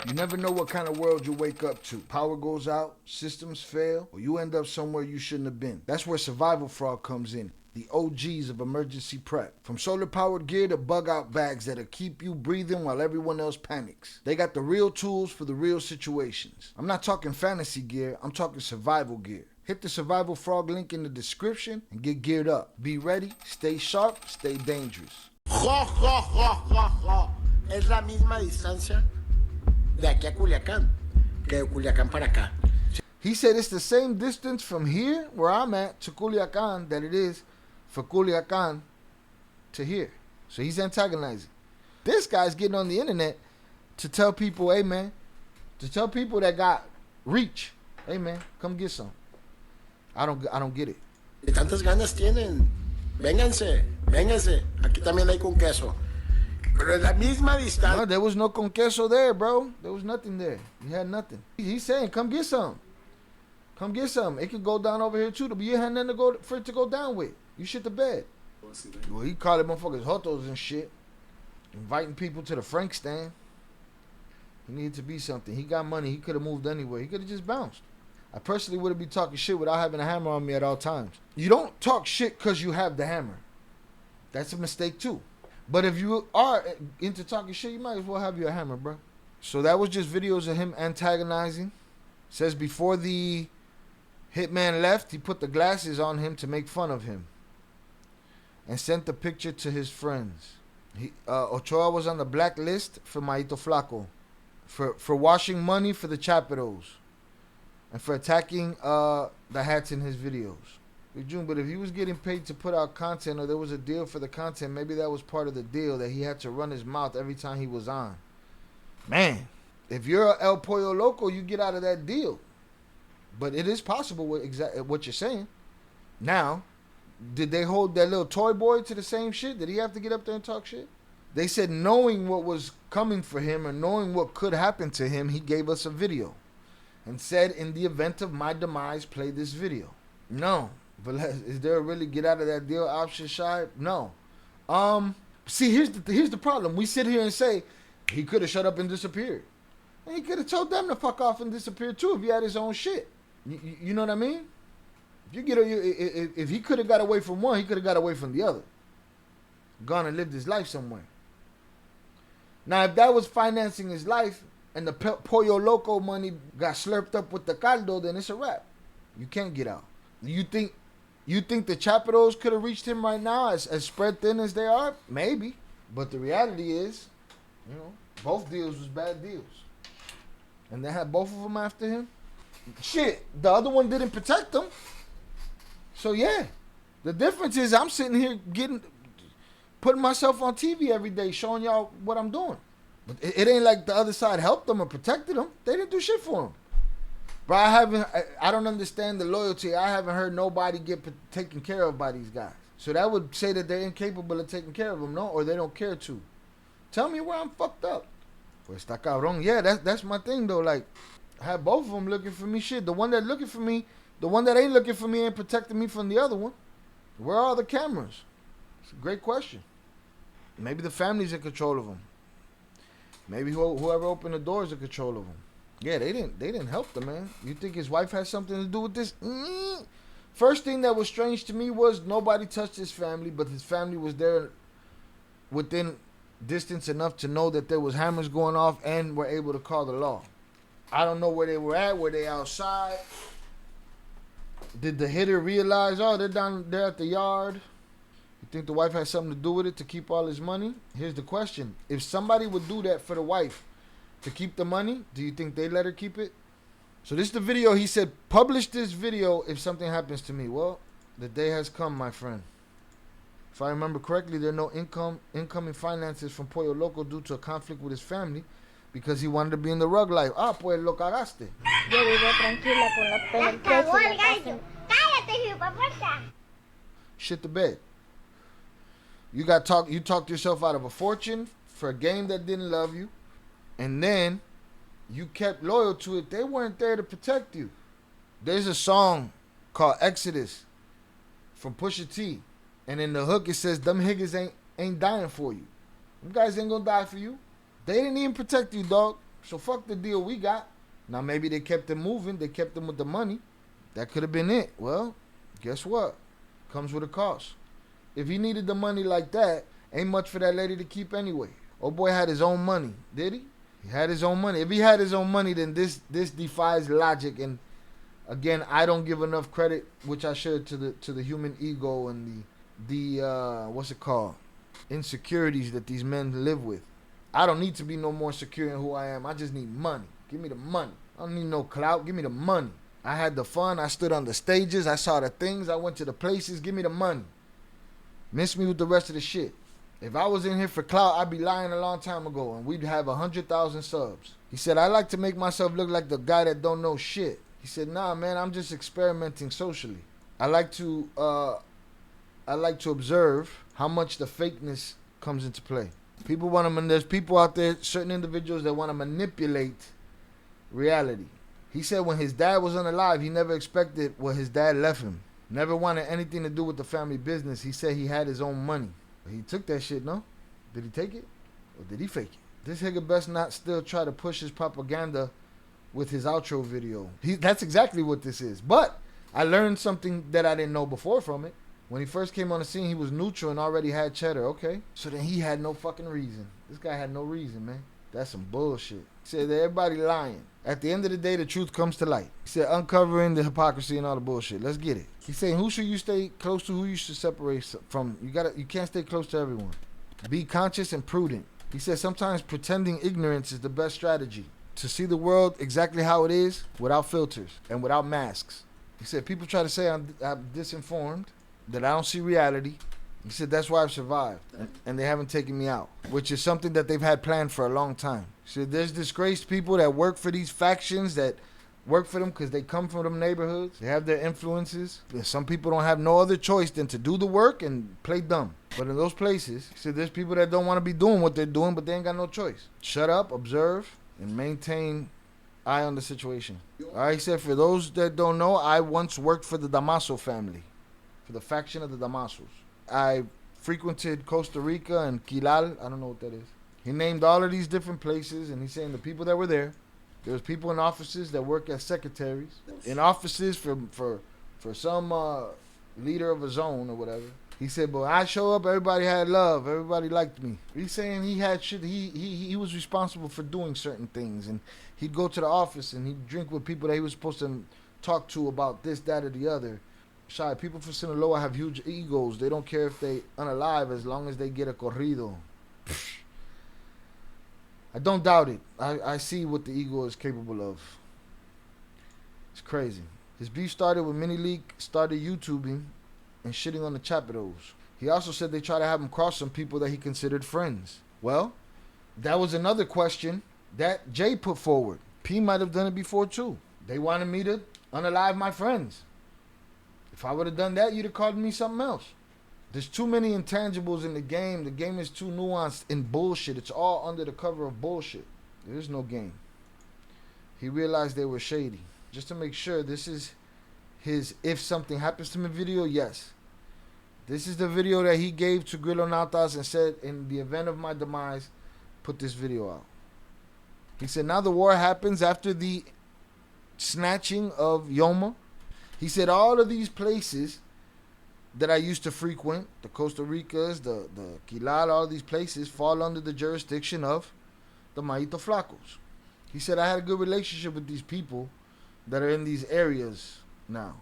You never know what kind of world you wake up to. Power goes out, systems fail, or you end up somewhere you shouldn't have been. That's where Survival Frog comes in. The OGs of emergency prep. From solar-powered gear to bug-out bags that'll keep you breathing while everyone else panics. They got the real tools for the real situations. I'm not talking fantasy gear, I'm talking survival gear. Hit the Survival Frog link in the description and get geared up. Be ready, stay sharp, stay dangerous. Es la misma distancia de aquí a Culiacán que de Culiacán para acá. He said it's the same distance from here, where I'm at, to Culiacán that it is for Culiacán to here. So he's antagonizing. This guy's getting on the internet to tell people, hey man, to tell people that got reach, hey man, come get some. I don't get it. Y tantas ganas tienen. Vénganse. Aquí también hay con queso. Pero es la misma distancia. No, there was no con queso there, bro. There was nothing there. You had nothing. He's saying, come get some. Come get some. It could go down over here too, but you had nothing for it to go down with. You shit the bed. Well, he called it motherfuckers hotos and shit. Inviting people to the Frank stand. He needed to be something. He got money. He could have moved anywhere. He could have just bounced. I personally wouldn't be talking shit without having a hammer on me at all times. You don't talk shit because you have the hammer. That's a mistake too. But if you are into talking shit, you might as well have your hammer, bro. So that was just videos of him antagonizing. Says before the hitman left, he put the glasses on him to make fun of him. And sent the picture to his friends. Ochoa was on the blacklist for Maito Flaco. For washing money for the Chapitos. And for attacking the hats in his videos. But if he was getting paid to put out content, or there was a deal for the content, maybe that was part of the deal, that he had to run his mouth every time he was on. Man, if you're a El Pollo Loco, you get out of that deal. But it is possible what you're saying. Now, did they hold that little toy boy to the same shit? Did he have to get up there and talk shit? They said knowing what was coming for him or knowing what could happen to him, he gave us a video and said, in the event of my demise, play this video. No. But is there a really get out of that deal option, Shy? No. See, here's the problem. We sit here and say he could have shut up and disappeared. And he could have told them to fuck off and disappear too if he had his own shit. You know what I mean? If he could have got away from one, he could have got away from the other. Gone and lived his life somewhere. Now, if that was financing his life and the Pollo Loco money got slurped up with the caldo, then it's a wrap. You can't get out. You think the Chapitos could have reached him right now as spread thin as they are? Maybe. But the reality is, both deals was bad deals. And they had both of them after him. Shit, the other one didn't protect him. So yeah, the difference is I'm sitting here putting myself on TV every day, showing y'all what I'm doing. But it ain't like the other side helped them or protected them. They didn't do shit for them. But I don't understand the loyalty. I haven't heard nobody get taken care of by these guys. So that would say that they're incapable of taking care of them, no? Or they don't care to. Tell me where I'm fucked up. Pues está cabrón. Yeah, that's my thing though. Like, I have both of them looking for me. Shit, the one that looking for me, the one that ain't looking for me ain't protecting me from the other one. Where are the cameras? It's a great question. Maybe the family's in control of them. Maybe whoever opened the door is in control of them. Yeah, they didn't help the man. You think his wife has something to do with this? First thing that was strange to me was nobody touched his family, but his family was there within distance enough to know that there was hammers going off and were able to call the law. I don't know where they were at. Were they outside? Did the hitter realize, they're down there at the yard? You think the wife had something to do with it to keep all his money? Here's the question. If somebody would do that for the wife to keep the money, do you think they let her keep it? So this is the video. He said, publish this video if something happens to me. Well, the day has come, my friend. If I remember correctly, there are no incoming finances from Pollo Loco due to a conflict with his family because he wanted to be in the rug life. Pues lo cagaste. Yo vivo tranquila con la PNT y la casa. Cállate, hijueputa. Shit the bed. You talked yourself out of a fortune for a game that didn't love you, and then you kept loyal to it. They weren't there to protect you. There's a song called Exodus from Pusha T, and in the hook it says, "Them niggas ain't dying for you. Them guys ain't gonna die for you. They didn't even protect you, dog. So fuck the deal we got." Now maybe they kept them moving. They kept them with the money. That could have been it. Well, guess what? Comes with a cost. If he needed the money like that, ain't much for that lady to keep anyway. Old boy had his own money, did he? He had his own money. If he had his own money, then this defies logic. And again, I don't give enough credit, which I should, to the human ego and the what's it called, insecurities that these men live with. I don't need to be no more secure in who I am. I just need money. Give me the money. I don't need no clout. Give me the money. I had the fun. I stood on the stages. I saw the things. I went to the places. Give me the money. Miss me with the rest of the shit. If I was in here for clout, I'd be lying a long time ago, and we'd have 100,000 subs. He said, I like to make myself look like the guy that don't know shit. He said, nah, man, I'm just experimenting socially. I like to observe how much the fakeness comes into play. There's people out there, certain individuals that want to manipulate reality. He said when his dad was unalive, he never expected what his dad left him. Never wanted anything to do with the family business. He said he had his own money. He took that shit, no? Did he take it? Or did he fake it? This nigga best not still try to push his propaganda with his outro video. That's exactly what this is. But I learned something that I didn't know before from it. When he first came on the scene, he was neutral and already had cheddar. Okay. So then he had no fucking reason. This guy had no reason, man. That's some bullshit. He said that everybody lying. At the end of the day, the truth comes to light. He said uncovering the hypocrisy and all the bullshit. Let's get it. He's saying who should you stay close to, who you should separate from. You can't stay close to everyone. Be conscious and prudent. He said sometimes pretending ignorance is the best strategy. To see the world exactly how it is without filters and without masks. He said people try to say I'm disinformed, that I don't see reality. He said that's why I've survived, and they haven't taken me out, which is something that they've had planned for a long time. He said there's disgraced people that work for these factions that work for them because they come from them neighborhoods. They have their influences. Some people don't have no other choice than to do the work and play dumb. But in those places, he said there's people that don't want to be doing what they're doing, but they ain't got no choice. Shut up, observe, and maintain eye on the situation. All right, he said, for those that don't know, I once worked for the Damaso family, for the faction of the Damasos. I frequented Costa Rica and Quilal. I don't know what that is. He named all of these different places, and he's saying the people that were there. There was people in offices that work as secretaries, in offices for some leader of a zone or whatever. He said, but when I show up, everybody had love. Everybody liked me. He's saying he had shit. He was responsible for doing certain things, and he'd go to the office and he'd drink with people that he was supposed to talk to about this, that, or the other. Shy, people from Sinaloa have huge egos. They don't care if they unalive as long as they get a corrido. I don't doubt it. I see what the ego is capable of. It's crazy. His beef started when Mini Leak started YouTubing and shitting on the Chapitos. He also said they tried to have him cross some people that he considered friends. Well, that was another question that Jay put forward. P might have done it before too. They wanted me to unalive my friends. If I would have done that, you'd have called me something else. There's too many intangibles in the game. The game is too nuanced in bullshit. It's all under the cover of bullshit. There is no game. He realized they were shady. Just to make sure, this is his if something happens to me video, yes. This is the video that he gave to Grilonautas and said, in the event of my demise, put this video out. He said, now the war happens after the snatching of Yoma. He said, all of these places that I used to frequent, the Costa Ricas, the Quilal, all these places fall under the jurisdiction of the Maito Flacos. He said, I had a good relationship with these people that are in these areas now.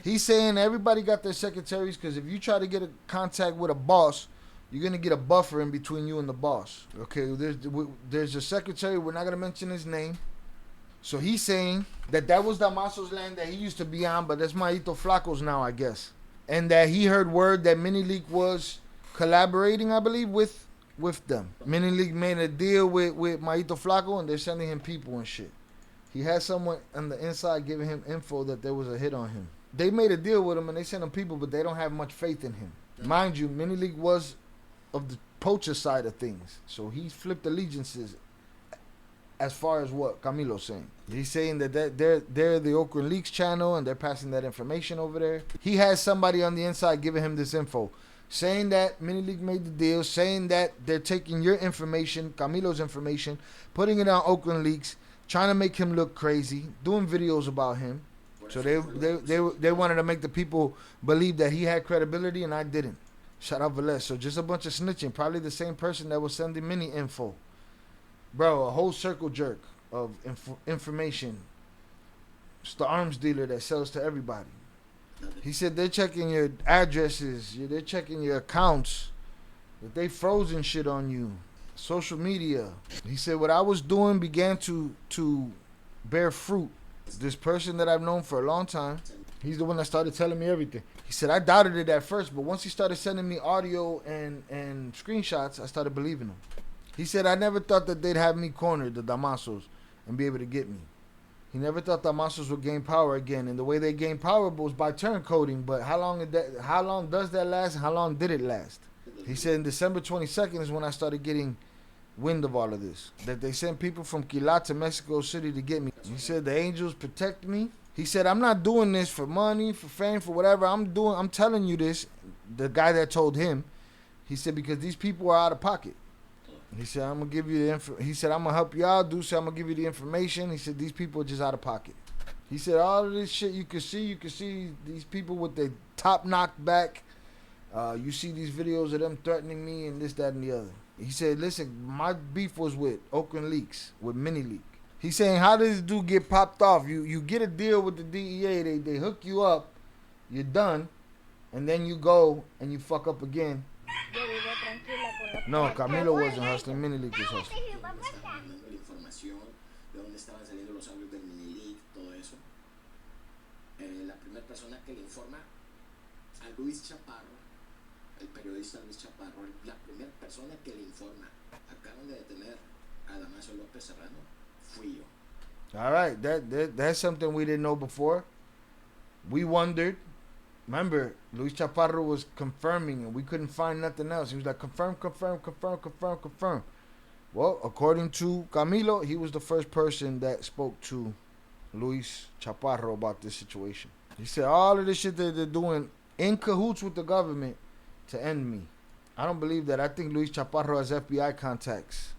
He's saying everybody got their secretaries because if you try to get a contact with a boss, you're going to get a buffer in between you and the boss. Okay, there's a secretary, we're not going to mention his name. So he's saying that was Damaso's land that he used to be on, but that's Maito Flacos now, I guess. And that he heard word that Mini Leak was collaborating, I believe, with them. Mini Leak made a deal with Maito Flaco, and they're sending him people and shit. He had someone on the inside giving him info that there was a hit on him. They made a deal with him, and they sent him people, but they don't have much faith in him. Mind you, Mini Leak was of the poacher side of things, so he flipped allegiances as far as what Camilo's saying. He's saying that they're the Oakland Leaks channel and they're passing that information over there. He has somebody on the inside giving him this info, saying that Mini Leak made the deal, saying that they're taking your information, Camilo's information, putting it on Oakland Leaks, trying to make him look crazy, doing videos about him. So they wanted to make the people believe that he had credibility and I didn't. Shout out Velez. So just a bunch of snitching. Probably the same person that was sending Mini info. Bro, a whole circle jerk of information. It's the arms dealer that sells to everybody. He said they're checking your addresses, they're checking your accounts, that they frozen shit on you, social media. He said what I was doing began to bear fruit. This person that I've known for a long time, he's the one that started telling me everything. He said I doubted it at first, but once he started sending me audio and screenshots, I started believing him. He said, I never thought that they'd have me cornered, the Damasos, and be able to get me. He never thought Damasos would gain power again. And the way they gained power was by turncoating. But how long does that last and how long did it last? He said, in December 22nd is when I started getting wind of all of this. That they sent people from Quilá to Mexico City to get me. He said, the angels protect me. He said, I'm not doing this for money, for fame, for whatever. I'm telling you this, the guy that told him. He said, because these people are out of pocket. He said, I'm going to give you the info. He said, I'm going to help you out. Dude said, I'm going to give you the information. He said, these people are just out of pocket. He said, all of this shit you can see these people with their top knocked back. You see these videos of them threatening me and this, that, and the other. He said, listen, my beef was with Oakland Leaks, with Mini Leak. He's saying, how does this dude get popped off? You get a deal with the DEA. They hook you up. You're done. And then you go and you fuck up again. No, Camilo wasn't hustling. Mini Leak was hustling. La información de dónde estaban saliendo los audios del Mini Leak, todo eso. La primera persona que le informa a Luis Chaparro, el periodista Luis Chaparro, la primera persona que le informa, acaban de detener a Damaso López Serrano, fui yo. All right, that's something we didn't know before. We wondered. Remember, Luis Chaparro was confirming, and we couldn't find nothing else. He was like, confirm, confirm, confirm, confirm, confirm. Well, according to Camilo, he was the first person that spoke to Luis Chaparro about this situation. He said all of this shit that they're doing in cahoots with the government to end me. I don't believe that. I think Luis Chaparro has FBI contacts.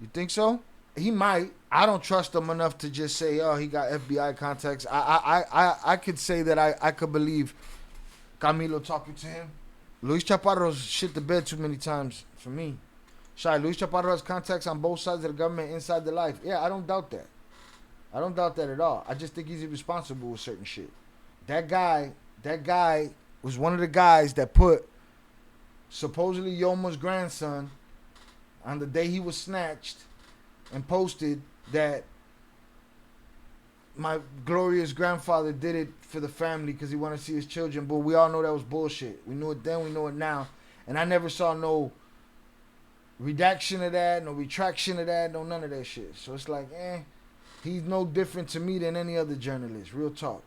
You think so? He might. I don't trust him enough to just say, oh, he got FBI contacts. I could say that I could believe Camilo talking to him. Luis Chaparro's shit the bed too many times for me. Luis Chaparro has contacts on both sides of the government inside the life. Yeah, I don't doubt that. I don't doubt that at all. I just think he's irresponsible with certain shit. That guy was one of the guys that put supposedly Yoma's grandson on the day he was snatched and posted that my glorious grandfather did it for the family because he wanted to see his children. But we all know that was bullshit. We knew it then, we know it now. And I never saw no redaction of that, no retraction of that, no none of that shit. So it's like, he's no different to me than any other journalist. Real talk.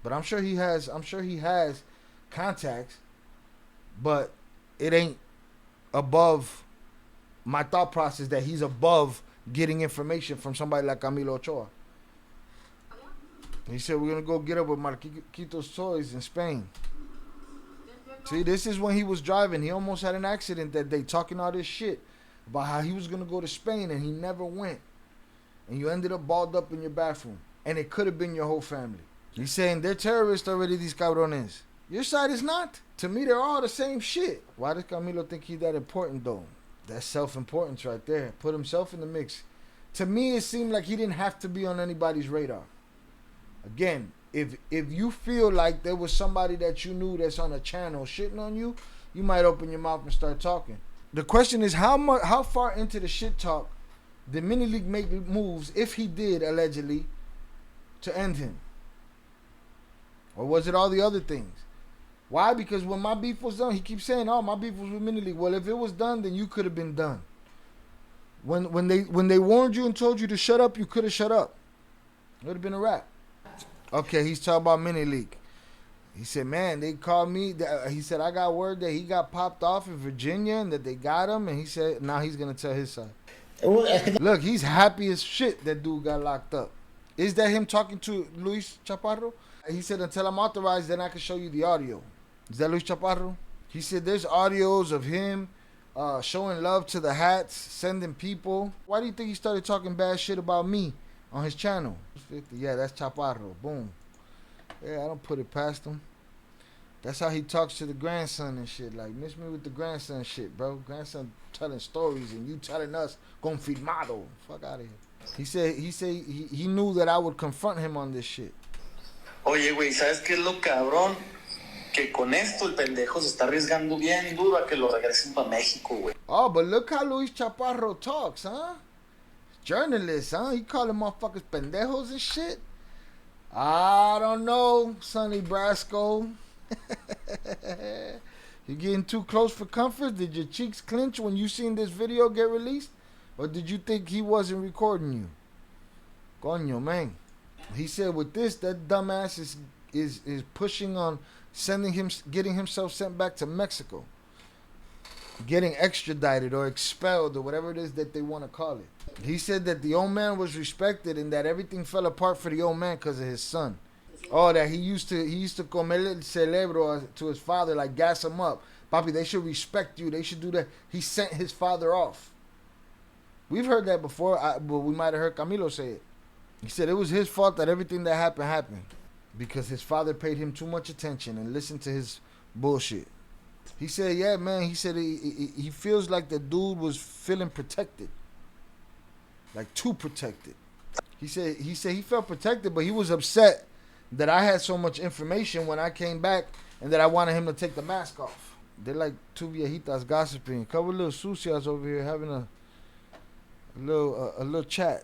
But I'm sure he has contacts, but it ain't above my thought process that he's above getting information from somebody like Camilo Ochoa. He said we're gonna go get up with Marquitos Toys in Spain. See, this is when he was driving. He almost had an accident that day, talking all this shit about how he was gonna go to Spain and he never went. And you ended up balled up in your bathroom. And it could have been your whole family. He's saying they're terrorists already, these cabrones. Your side is not. To me, they're all the same shit. Why does Camilo think he's that important, though? That's self-importance right there. Put himself in the mix. To me, it seemed like he didn't have to be on anybody's radar. Again, if you feel like there was somebody that you knew that's on a channel shitting on you, you might open your mouth and start talking. The question is, how far into the shit talk did Mini League make moves, if he did, allegedly, to end him? Or was it all the other things? Why? Because when my beef was done, he keeps saying, oh, my beef was with Mini League. Well, if it was done, then you could have been done. When they warned you and told you to shut up, you could have shut up. It would have been a wrap. Okay, he's talking about Mini League. He said, man, they called me. He said, I got word that he got popped off in Virginia and that they got him. And he said, now he's going to tell his side. Look, he's happy as shit that dude got locked up. Is that him talking to Luis Chaparro? He said, until I'm authorized, then I can show you the audio. Is that Luis Chaparro? He said, there's audios of him showing love to the hats, sending people. Why do you think he started talking bad shit about me on his channel? 50. Yeah, that's Chaparro. Boom. Yeah, I don't put it past him. That's how he talks to the grandson and shit. Like, miss me with the grandson shit, bro. Grandson telling stories and you telling us confirmado. Fuck out of here. He said he knew that I would confront him on this shit. Oye, güey, ¿sabes qué es lo cabrón? Que con esto el pendejo se está arriesgando bien duro a que lo regresen para México, güey. Oh, but look how Luis Chaparro talks, huh? Journalist, huh? He calling motherfuckers pendejos and shit. I don't know, Sonny Brasco. You getting too close for comfort? Did your cheeks clench when you seen this video get released? Or did you think he wasn't recording you? Coño, man. He said with this, that dumbass is pushing on getting himself sent back to Mexico. Getting extradited or expelled or whatever it is that they want to call it. He said that the old man was respected and that everything fell apart for the old man because of his son. Oh, that he used to comer el cerebro to his father, like gas him up. Papi, they should respect you. They should do that. He sent his father off. We've heard that before, but we might have heard Camilo say it. He said it was his fault that everything that happened because his father paid him too much attention and listened to his bullshit. He said, yeah, man, he said he feels like the dude was feeling protected. Like too protected. He said he felt protected, but he was upset that I had so much information when I came back and that I wanted him to take the mask off. They're like two viejitas gossiping. A couple little sucias over here having a little chat.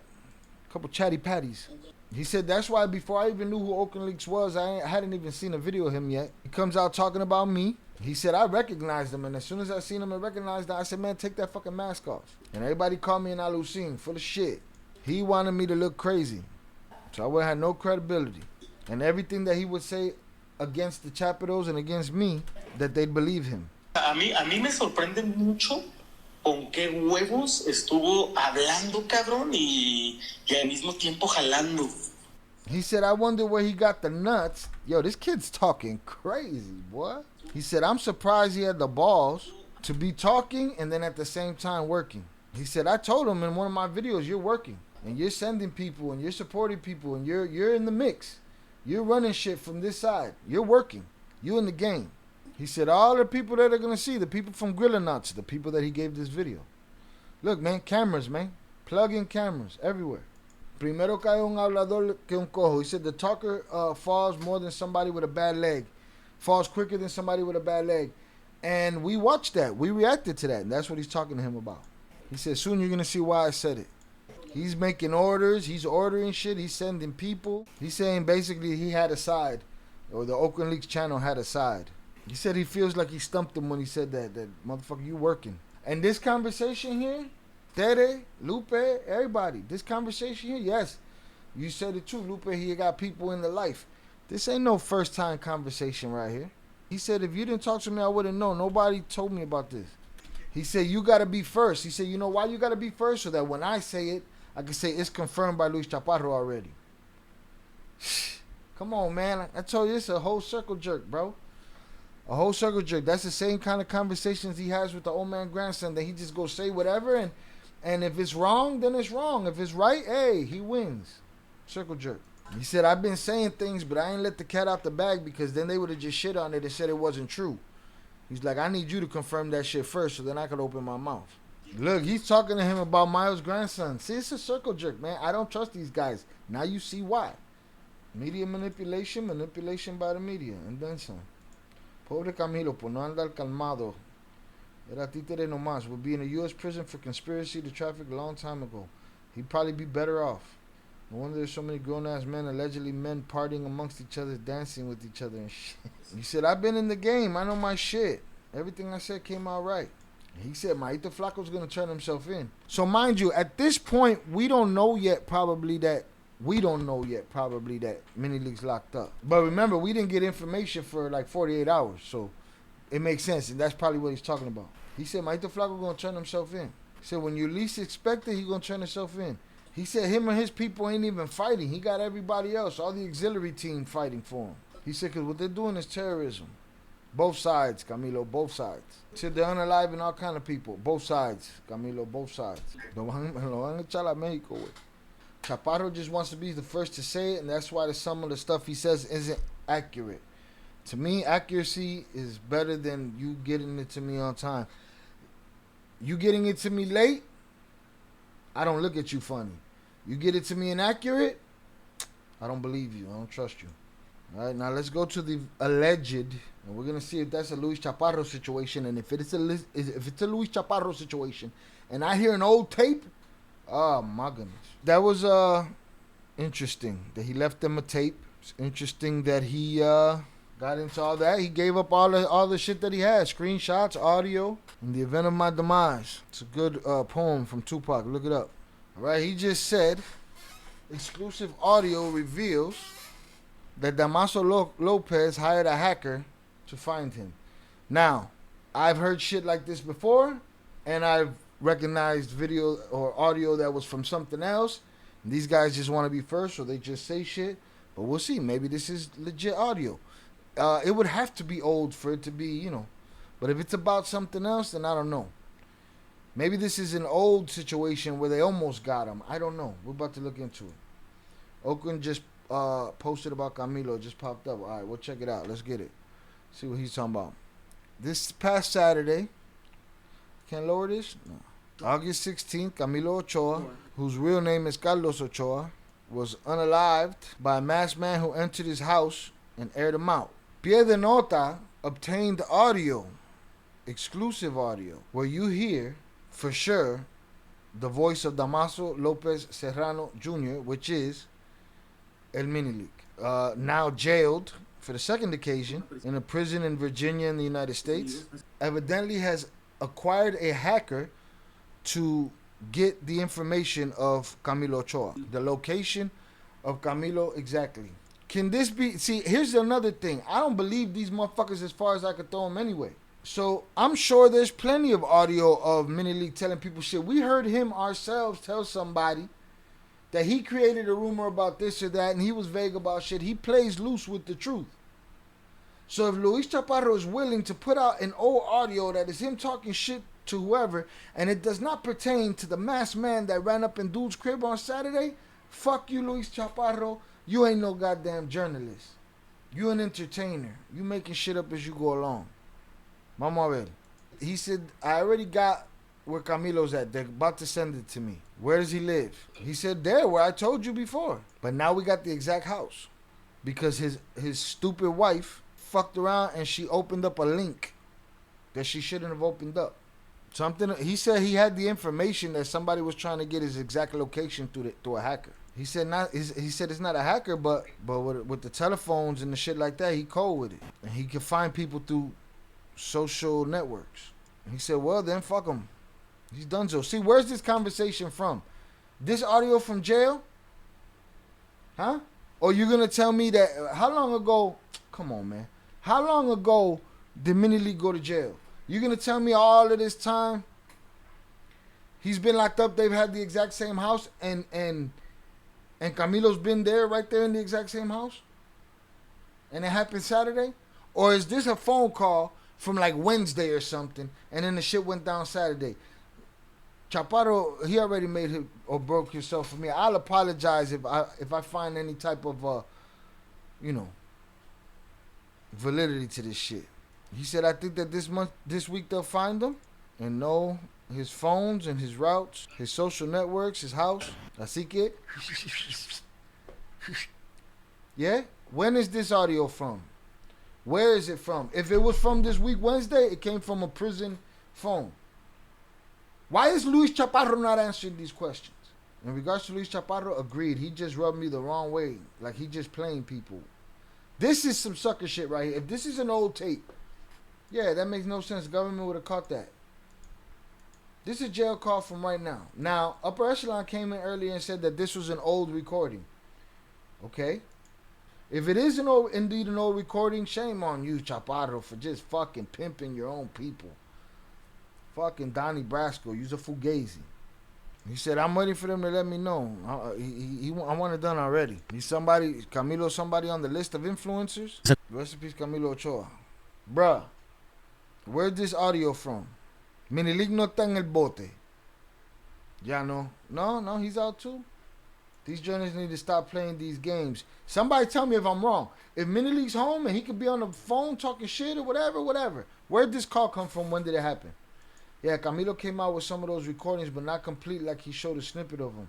A couple chatty patties. He said that's why before I even knew who Oakland Leaks was, I hadn't even seen a video of him yet. He comes out talking about me. He said I recognized him, and as soon as I seen him and recognized him, I said, man, take that fucking mask off. And everybody called me an alucin, full of shit. He wanted me to look crazy, so I would have no credibility. And everything that he would say against the Chapitos and against me, that they'd believe him. A mí me sorprende mucho con qué huevos estuvo hablando, cabrón, y al mismo tiempo jalando. He said, I wonder where he got the nuts. Yo, this kid's talking crazy, boy. He said, I'm surprised he had the balls to be talking and then at the same time working. He said, I told him in one of my videos, you're working and you're sending people and you're supporting people and you're in the mix. You're running shit from this side. You're working. You're in the game. He said, all the people that are going to see, the people from Grilla Nuts, the people that he gave this video. Look, man, cameras, man. Plug in cameras everywhere. Primero cae un hablador que un cojo. He said the talker falls more than somebody with a bad leg. Falls quicker than somebody with a bad leg. And we watched that. We reacted to that. And that's what he's talking to him about. He said, soon you're going to see why I said it. He's making orders. He's ordering shit. He's sending people. He's saying basically he had a side. Or the Oakland Leaks channel had a side. He said he feels like he stumped him when he said that. That motherfucker, you working. And this conversation here, Tere, Lupe, everybody. This conversation here, yes. You said it too, Lupe. He got people in the life. This ain't no first time conversation right here. He said, if you didn't talk to me, I wouldn't know. Nobody told me about this. He said, you got to be first. He said, you know why you got to be first? So that when I say it, I can say it's confirmed by Luis Chaparro already. Come on, man. I told you it's a whole circle jerk, bro. A whole circle jerk. That's the same kind of conversations he has with the old man grandson, that he just go say whatever, and if it's wrong, then it's wrong. If it's right, hey, he wins. Circle jerk. He said, I've been saying things, but I ain't let the cat out the bag because then they would have just shit on it and said it wasn't true. He's like, I need you to confirm that shit first so then I could open my mouth. Look, he's talking to him about Miles' grandson. See, it's a circle jerk, man. I don't trust these guys. Now you see why. Media manipulation, manipulation by the media, and then some. Pobre Camilo, por no andar calmado. Era títere nomás. Would be in a U.S. prison for conspiracy to traffic a long time ago. He'd probably be better off. No wonder there's so many grown-ass men, allegedly men, partying amongst each other, dancing with each other and shit. He said, I've been in the game. I know my shit. Everything I said came out right. He said, Maito Flaco's going to turn himself in. So mind you, at this point, we don't know yet probably that Mini League's locked up. But remember, we didn't get information for like 48 hours. So it makes sense. And that's probably what he's talking about. He said, Maito Flaco going to turn himself in. He said, when you least expect it, he's going to turn himself in. He said him and his people ain't even fighting. He got everybody else, all the auxiliary team fighting for him. He said, because what they're doing is terrorism. Both sides, Camilo, both sides. He said they're unaliving all kind of people. Both sides, Camilo, both sides. Lo van a echar a Mexico, güey. Chaparro just wants to be the first to say it, and that's why some of the stuff he says isn't accurate. To me, accuracy is better than you getting it to me on time. You getting it to me late, I don't look at you funny. You get it to me inaccurate, I don't believe you. I don't trust you. All right, now let's go to the alleged, and we're going to see if that's a Luis Chaparro situation, and if it's a Luis Chaparro situation, and I hear an old tape, oh my goodness. That was interesting that he left them a tape. It's interesting that he got into all that. He gave up all the shit that he had, screenshots, audio. In the event of my demise. It's a good poem from Tupac. Look it up. All right, he just said, exclusive audio reveals that Damaso Lopez hired a hacker to find him. Now, I've heard shit like this before, and I've recognized video or audio that was from something else. And these guys just want to be first, so they just say shit. But we'll see. Maybe this is legit audio. It would have to be old for it to be, you know. But if it's about something else, then I don't know. Maybe this is an old situation where they almost got him. I don't know. We're about to look into it. Oakland just posted about Camilo. It just popped up. All right, we'll check it out. Let's get it. See what he's talking about. This past Saturday, can't lower this? No. August 16th, Camilo Ochoa, whose real name is Carlos Ochoa, was unalived by a masked man who entered his house and aired him out. Pie de Nota obtained audio, exclusive audio, where you hear, for sure, the voice of Damaso Lopez Serrano Jr., which is El Mini League. Now jailed for the second occasion in a prison in Virginia in the United States, evidently has acquired a hacker to get the information of Camilo Ochoa, the location of Camilo exactly. Can this be? See, here's another thing. I don't believe these motherfuckers as far as I could throw them anyway. So I'm sure there's plenty of audio of Mini League telling people shit. We heard him ourselves tell somebody that he created a rumor about this or that, and he was vague about shit. He plays loose with the truth. So if Luis Chaparro is willing to put out an old audio that is him talking shit to whoever, and it does not pertain to the masked man that ran up in dude's crib on Saturday, fuck you, Luis Chaparro. You ain't no goddamn journalist. You an entertainer. You making shit up as you go along. Vamos a ver. He said, I already got where Camilo's at. They're about to send it to me. Where does he live? He said, there, where I told you before. But now we got the exact house. Because his stupid wife fucked around and she opened up a link that she shouldn't have opened up. Something. He said he had the information that somebody was trying to get his exact location through a hacker. He said He said it's not a hacker, but with the telephones and the shit like that, he cold with it, and he can find people through social networks. And he said, well then, fuck him. He's done so. See, where's this conversation from? This audio from jail? Huh? Or you gonna tell me that? How long ago? Come on, man. How long ago did Mini League go to jail? You gonna tell me all of this time he's been locked up? They've had the exact same house, and Camilo's been there, right there in the exact same house, and it happened Saturday? Or is this a phone call from like Wednesday or something, and then the shit went down Saturday? Chaparro, he already made him or broke himself for me. I'll apologize if I find any type of validity to this shit. He said, I think that this week they'll find him and know his phones and his routes, his social networks, his house. Así que, yeah. When is this audio from? Where is it from? If it was from this week Wednesday, it came from a prison phone. Why is Luis Chaparro not answering these questions? In regards to Luis Chaparro, agreed. He just rubbed me the wrong way. Like he just playing people. This is some sucker shit right here. If this is an old tape, yeah, that makes no sense. The government would have caught that. This is a jail call from right now. Now, Upper Echelon came in earlier and said that this was an old recording. Okay? If it is indeed an old recording, shame on you, Chaparro, for just fucking pimping your own people. Fucking Donnie Brasco, you's a fugazi. He said, I'm waiting for them to let me know. I want it done already. He's somebody, Camilo, somebody on the list of influencers. Rest in peace, Camilo Ochoa. Bruh, where's this audio from? Mini League no está en el bote. Ya no. No, he's out too. These journalists need to stop playing these games. Somebody tell me if I'm wrong. If Mini League's home and he could be on the phone talking shit or whatever. Where'd this call come from? When did it happen? Yeah, Camilo came out with some of those recordings, but not complete, like he showed a snippet of them.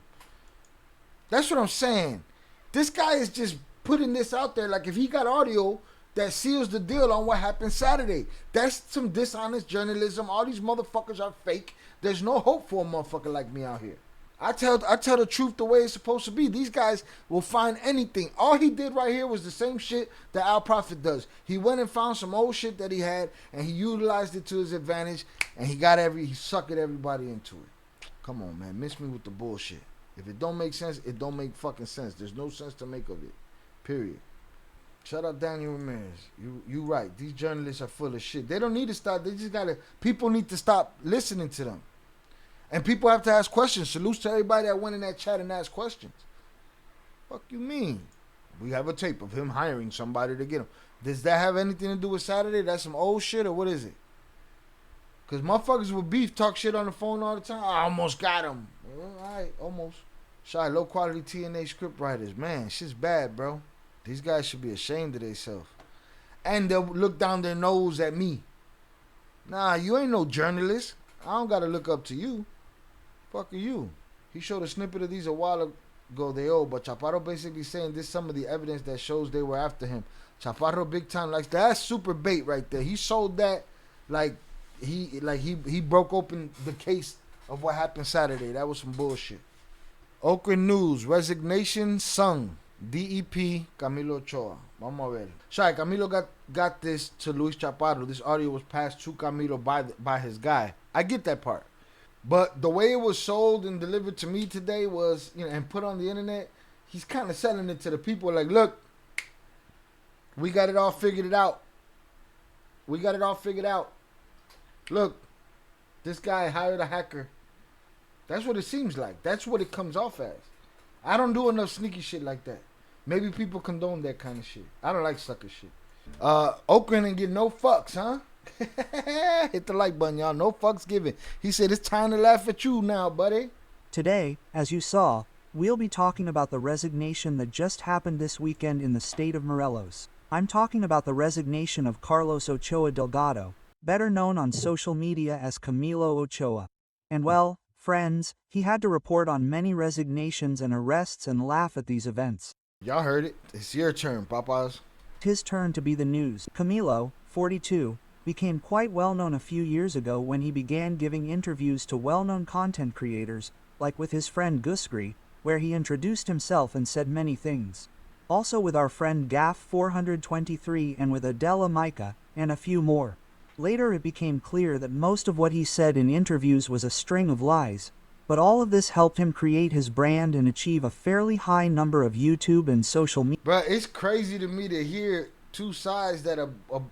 That's what I'm saying. This guy is just putting this out there like if he got audio that seals the deal on what happened Saturday. That's some dishonest journalism. All these motherfuckers are fake. There's no hope for a motherfucker like me out here. I tell the truth the way it's supposed to be. These guys will find anything. All he did right here was the same shit that Al Prophet does. He went and found some old shit that he had, and he utilized it to his advantage, and he suckered everybody into it. Come on, man. Miss me with the bullshit. If it don't make sense, it don't make fucking sense. There's no sense to make of it. Period. Shout out Daniel Ramirez. You right. These journalists are full of shit. They don't need to stop. People need to stop listening to them. And people have to ask questions. Salutes to everybody that went in that chat and asked questions. Fuck you mean? We have a tape of him hiring somebody to get him. Does that have anything to do with Saturday? That's some old shit or what is it? Because motherfuckers with beef talk shit on the phone all the time. I almost got him. Alright, almost. Shy, low quality TNA script writers. Man, shit's bad, bro. These guys should be ashamed of themselves. And they'll look down their nose at me. Nah, you ain't no journalist. I don't gotta look up to you. Fuck are you? He showed a snippet of these a while ago. They old, but Chaparro basically saying this some of the evidence that shows they were after him. Chaparro big time like that's super bait right there. He sold that like he broke open the case of what happened Saturday. That was some bullshit. Oakland News resignation sung. DEP Camilo Ochoa. Vamos a ver. Shy, Camilo got this to Luis Chaparro. This audio was passed to Camilo by his guy. I get that part. But the way it was sold and delivered to me today was, and put on the internet, he's kind of selling it to the people like, look, we got it all figured out. We got it all figured out. Look, this guy hired a hacker. That's what it seems like. That's what it comes off as. I don't do enough sneaky shit like that. Maybe people condone that kind of shit. I don't like sucker shit. Oakland ain't get no fucks, huh? Hit the like button, y'all. No fucks given. He said it's time to laugh at you now, buddy. Today, as you saw, we'll be talking about the resignation that just happened this weekend in the state of Morelos. I'm talking about the resignation of Carlos Ochoa Delgado, better known on social media as Camilo Ochoa. And well, friends, he had to report on many resignations and arrests and laugh at these events. Y'all heard it. It's your turn, papas. His turn to be the news. Camilo, 42, became quite well known a few years ago when he began giving interviews to well-known content creators, like with his friend Gusgri, where he introduced himself and said many things. Also with our friend Gaff423 and with Adela Micah, and a few more. Later it became clear that most of what he said in interviews was a string of lies, but all of this helped him create his brand and achieve a fairly high number of YouTube and social media. Bruh, it's crazy to me to hear two sides that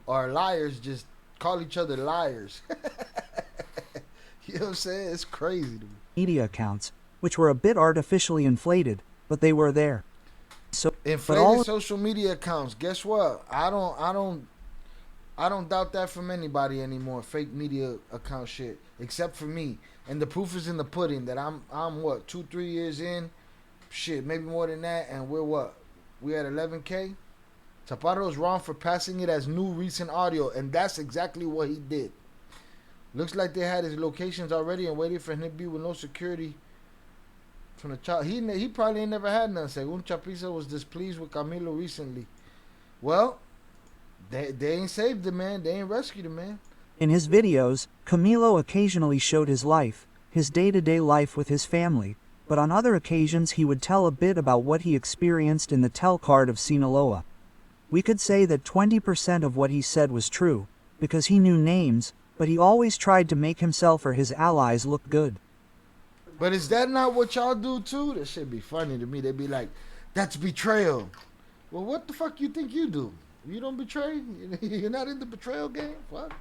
are liars just call each other liars. You know what I'm saying? It's crazy to me. Media accounts, which were a bit artificially inflated, but they were there. So inflated social media accounts. Guess what? I don't doubt that from anybody anymore. Fake media account shit, except for me. And the proof is in the pudding that I'm what, 2-3 years in, shit, maybe more than that, and we're what? We at 11K. Chaparro's wrong for passing it as new recent audio, and that's exactly what he did. Looks like they had his locations already and waited for him to be with no security from the child. He probably ain't never had none. Según Chapiza was displeased with Camilo recently. Well, they ain't saved the man. They ain't rescued the man. In his videos, Camilo occasionally showed his life, his day-to-day life with his family, but on other occasions he would tell a bit about what he experienced in the telcard of Sinaloa. We could say that 20% of what he said was true, because he knew names, but he always tried to make himself or his allies look good. But is that not what y'all do too? That shit be funny to me. They be like, that's betrayal. Well, what the fuck you think you do? You don't betray? You're not in the betrayal game? What?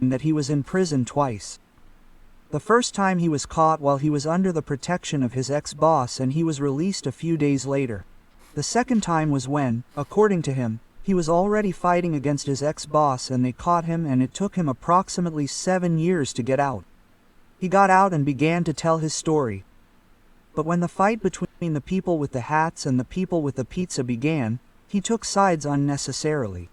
That he was in prison twice. The first time he was caught while he was under the protection of his ex-boss and he was released a few days later. The second time was when, according to him, he was already fighting against his ex-boss and they caught him and it took him approximately 7 years to get out. He got out and began to tell his story. But when the fight between the people with the hats and the people with the pizza began, he took sides unnecessarily.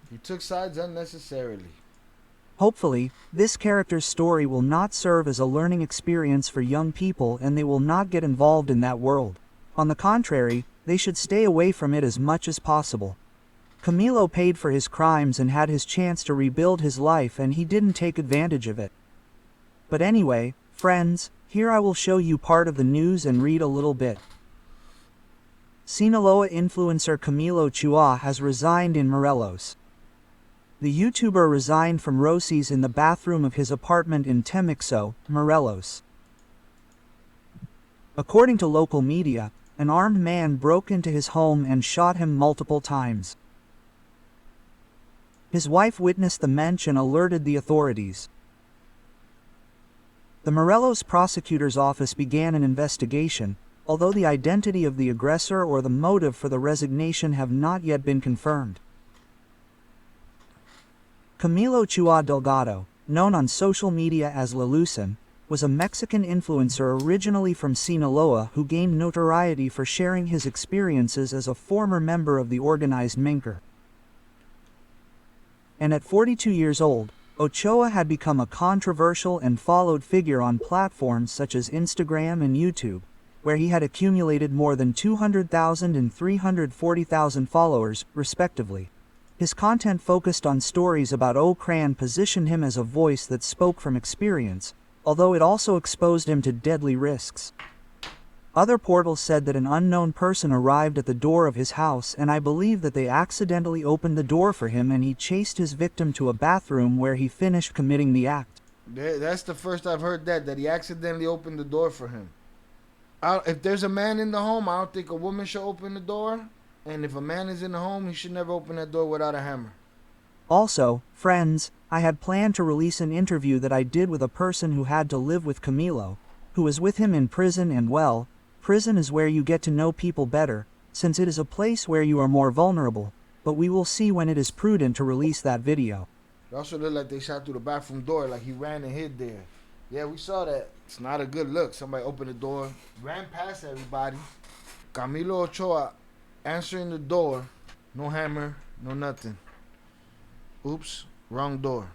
Hopefully, this character's story will not serve as a learning experience for young people and they will not get involved in that world. On the contrary, they should stay away from it as much as possible. Camilo paid for his crimes and had his chance to rebuild his life and he didn't take advantage of it. But anyway, friends, here I will show you part of the news and read a little bit. Sinaloa influencer Camilo Ochoa has resigned in Morelos. The YouTuber resigned from Rosie's in the bathroom of his apartment in Temixo, Morelos. According to local media, an armed man broke into his home and shot him multiple times. His wife witnessed the mensch and alerted the authorities. The Morelos prosecutor's office began an investigation, although the identity of the aggressor or the motive for the resignation have not yet been confirmed. Camilo Ochoa Delgado, known on social media as Lelucen, was a Mexican influencer originally from Sinaloa who gained notoriety for sharing his experiences as a former member of the organized Minker. And at 42 years old, Ochoa had become a controversial and followed figure on platforms such as Instagram and YouTube, where he had accumulated more than 200,000 and 340,000 followers, respectively. His content focused on stories about Ocran positioned him as a voice that spoke from experience, although it also exposed him to deadly risks. Other portals said that an unknown person arrived at the door of his house and I believe that they accidentally opened the door for him and he chased his victim to a bathroom where he finished committing the act. That's the first I've heard that he accidentally opened the door for him. If there's a man in the home, I don't think a woman should open the door. And if a man is in the home, he should never open that door without a hammer. Also, friends, I had planned to release an interview that I did with a person who had to live with Camilo, who was with him in prison, and well, prison is where you get to know people better, since it is a place where you are more vulnerable, but we will see when it is prudent to release that video. It also looked like they shot through the bathroom door, like he ran and hid there. Yeah, we saw that. It's not a good look. Somebody opened the door, ran past everybody. Camilo Ochoa answering the door. No hammer, no nothing. Oops, wrong door.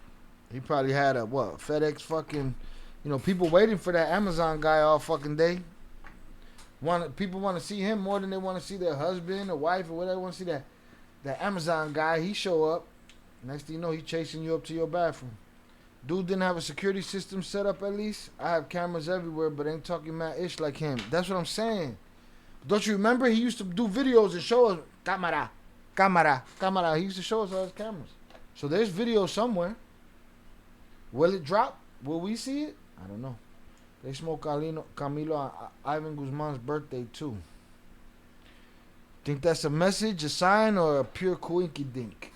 He probably had a, FedEx fucking, people waiting for that Amazon guy all fucking day. People want to see him more than they want to see their husband or wife or whatever. Want to see that Amazon guy. He show up. Next thing you know, he chasing you up to your bathroom. Dude didn't have a security system set up at least. I have cameras everywhere, but ain't talking mad ish like him. That's what I'm saying. Don't you remember he used to do videos and show us, cámara, cámara, cámara. He used to show us all his cameras. So there's video somewhere. Will it drop? Will we see it? I don't know. They smoke Camilo on Ivan Guzman's birthday too. Think that's a message, a sign, or a pure coinky dink?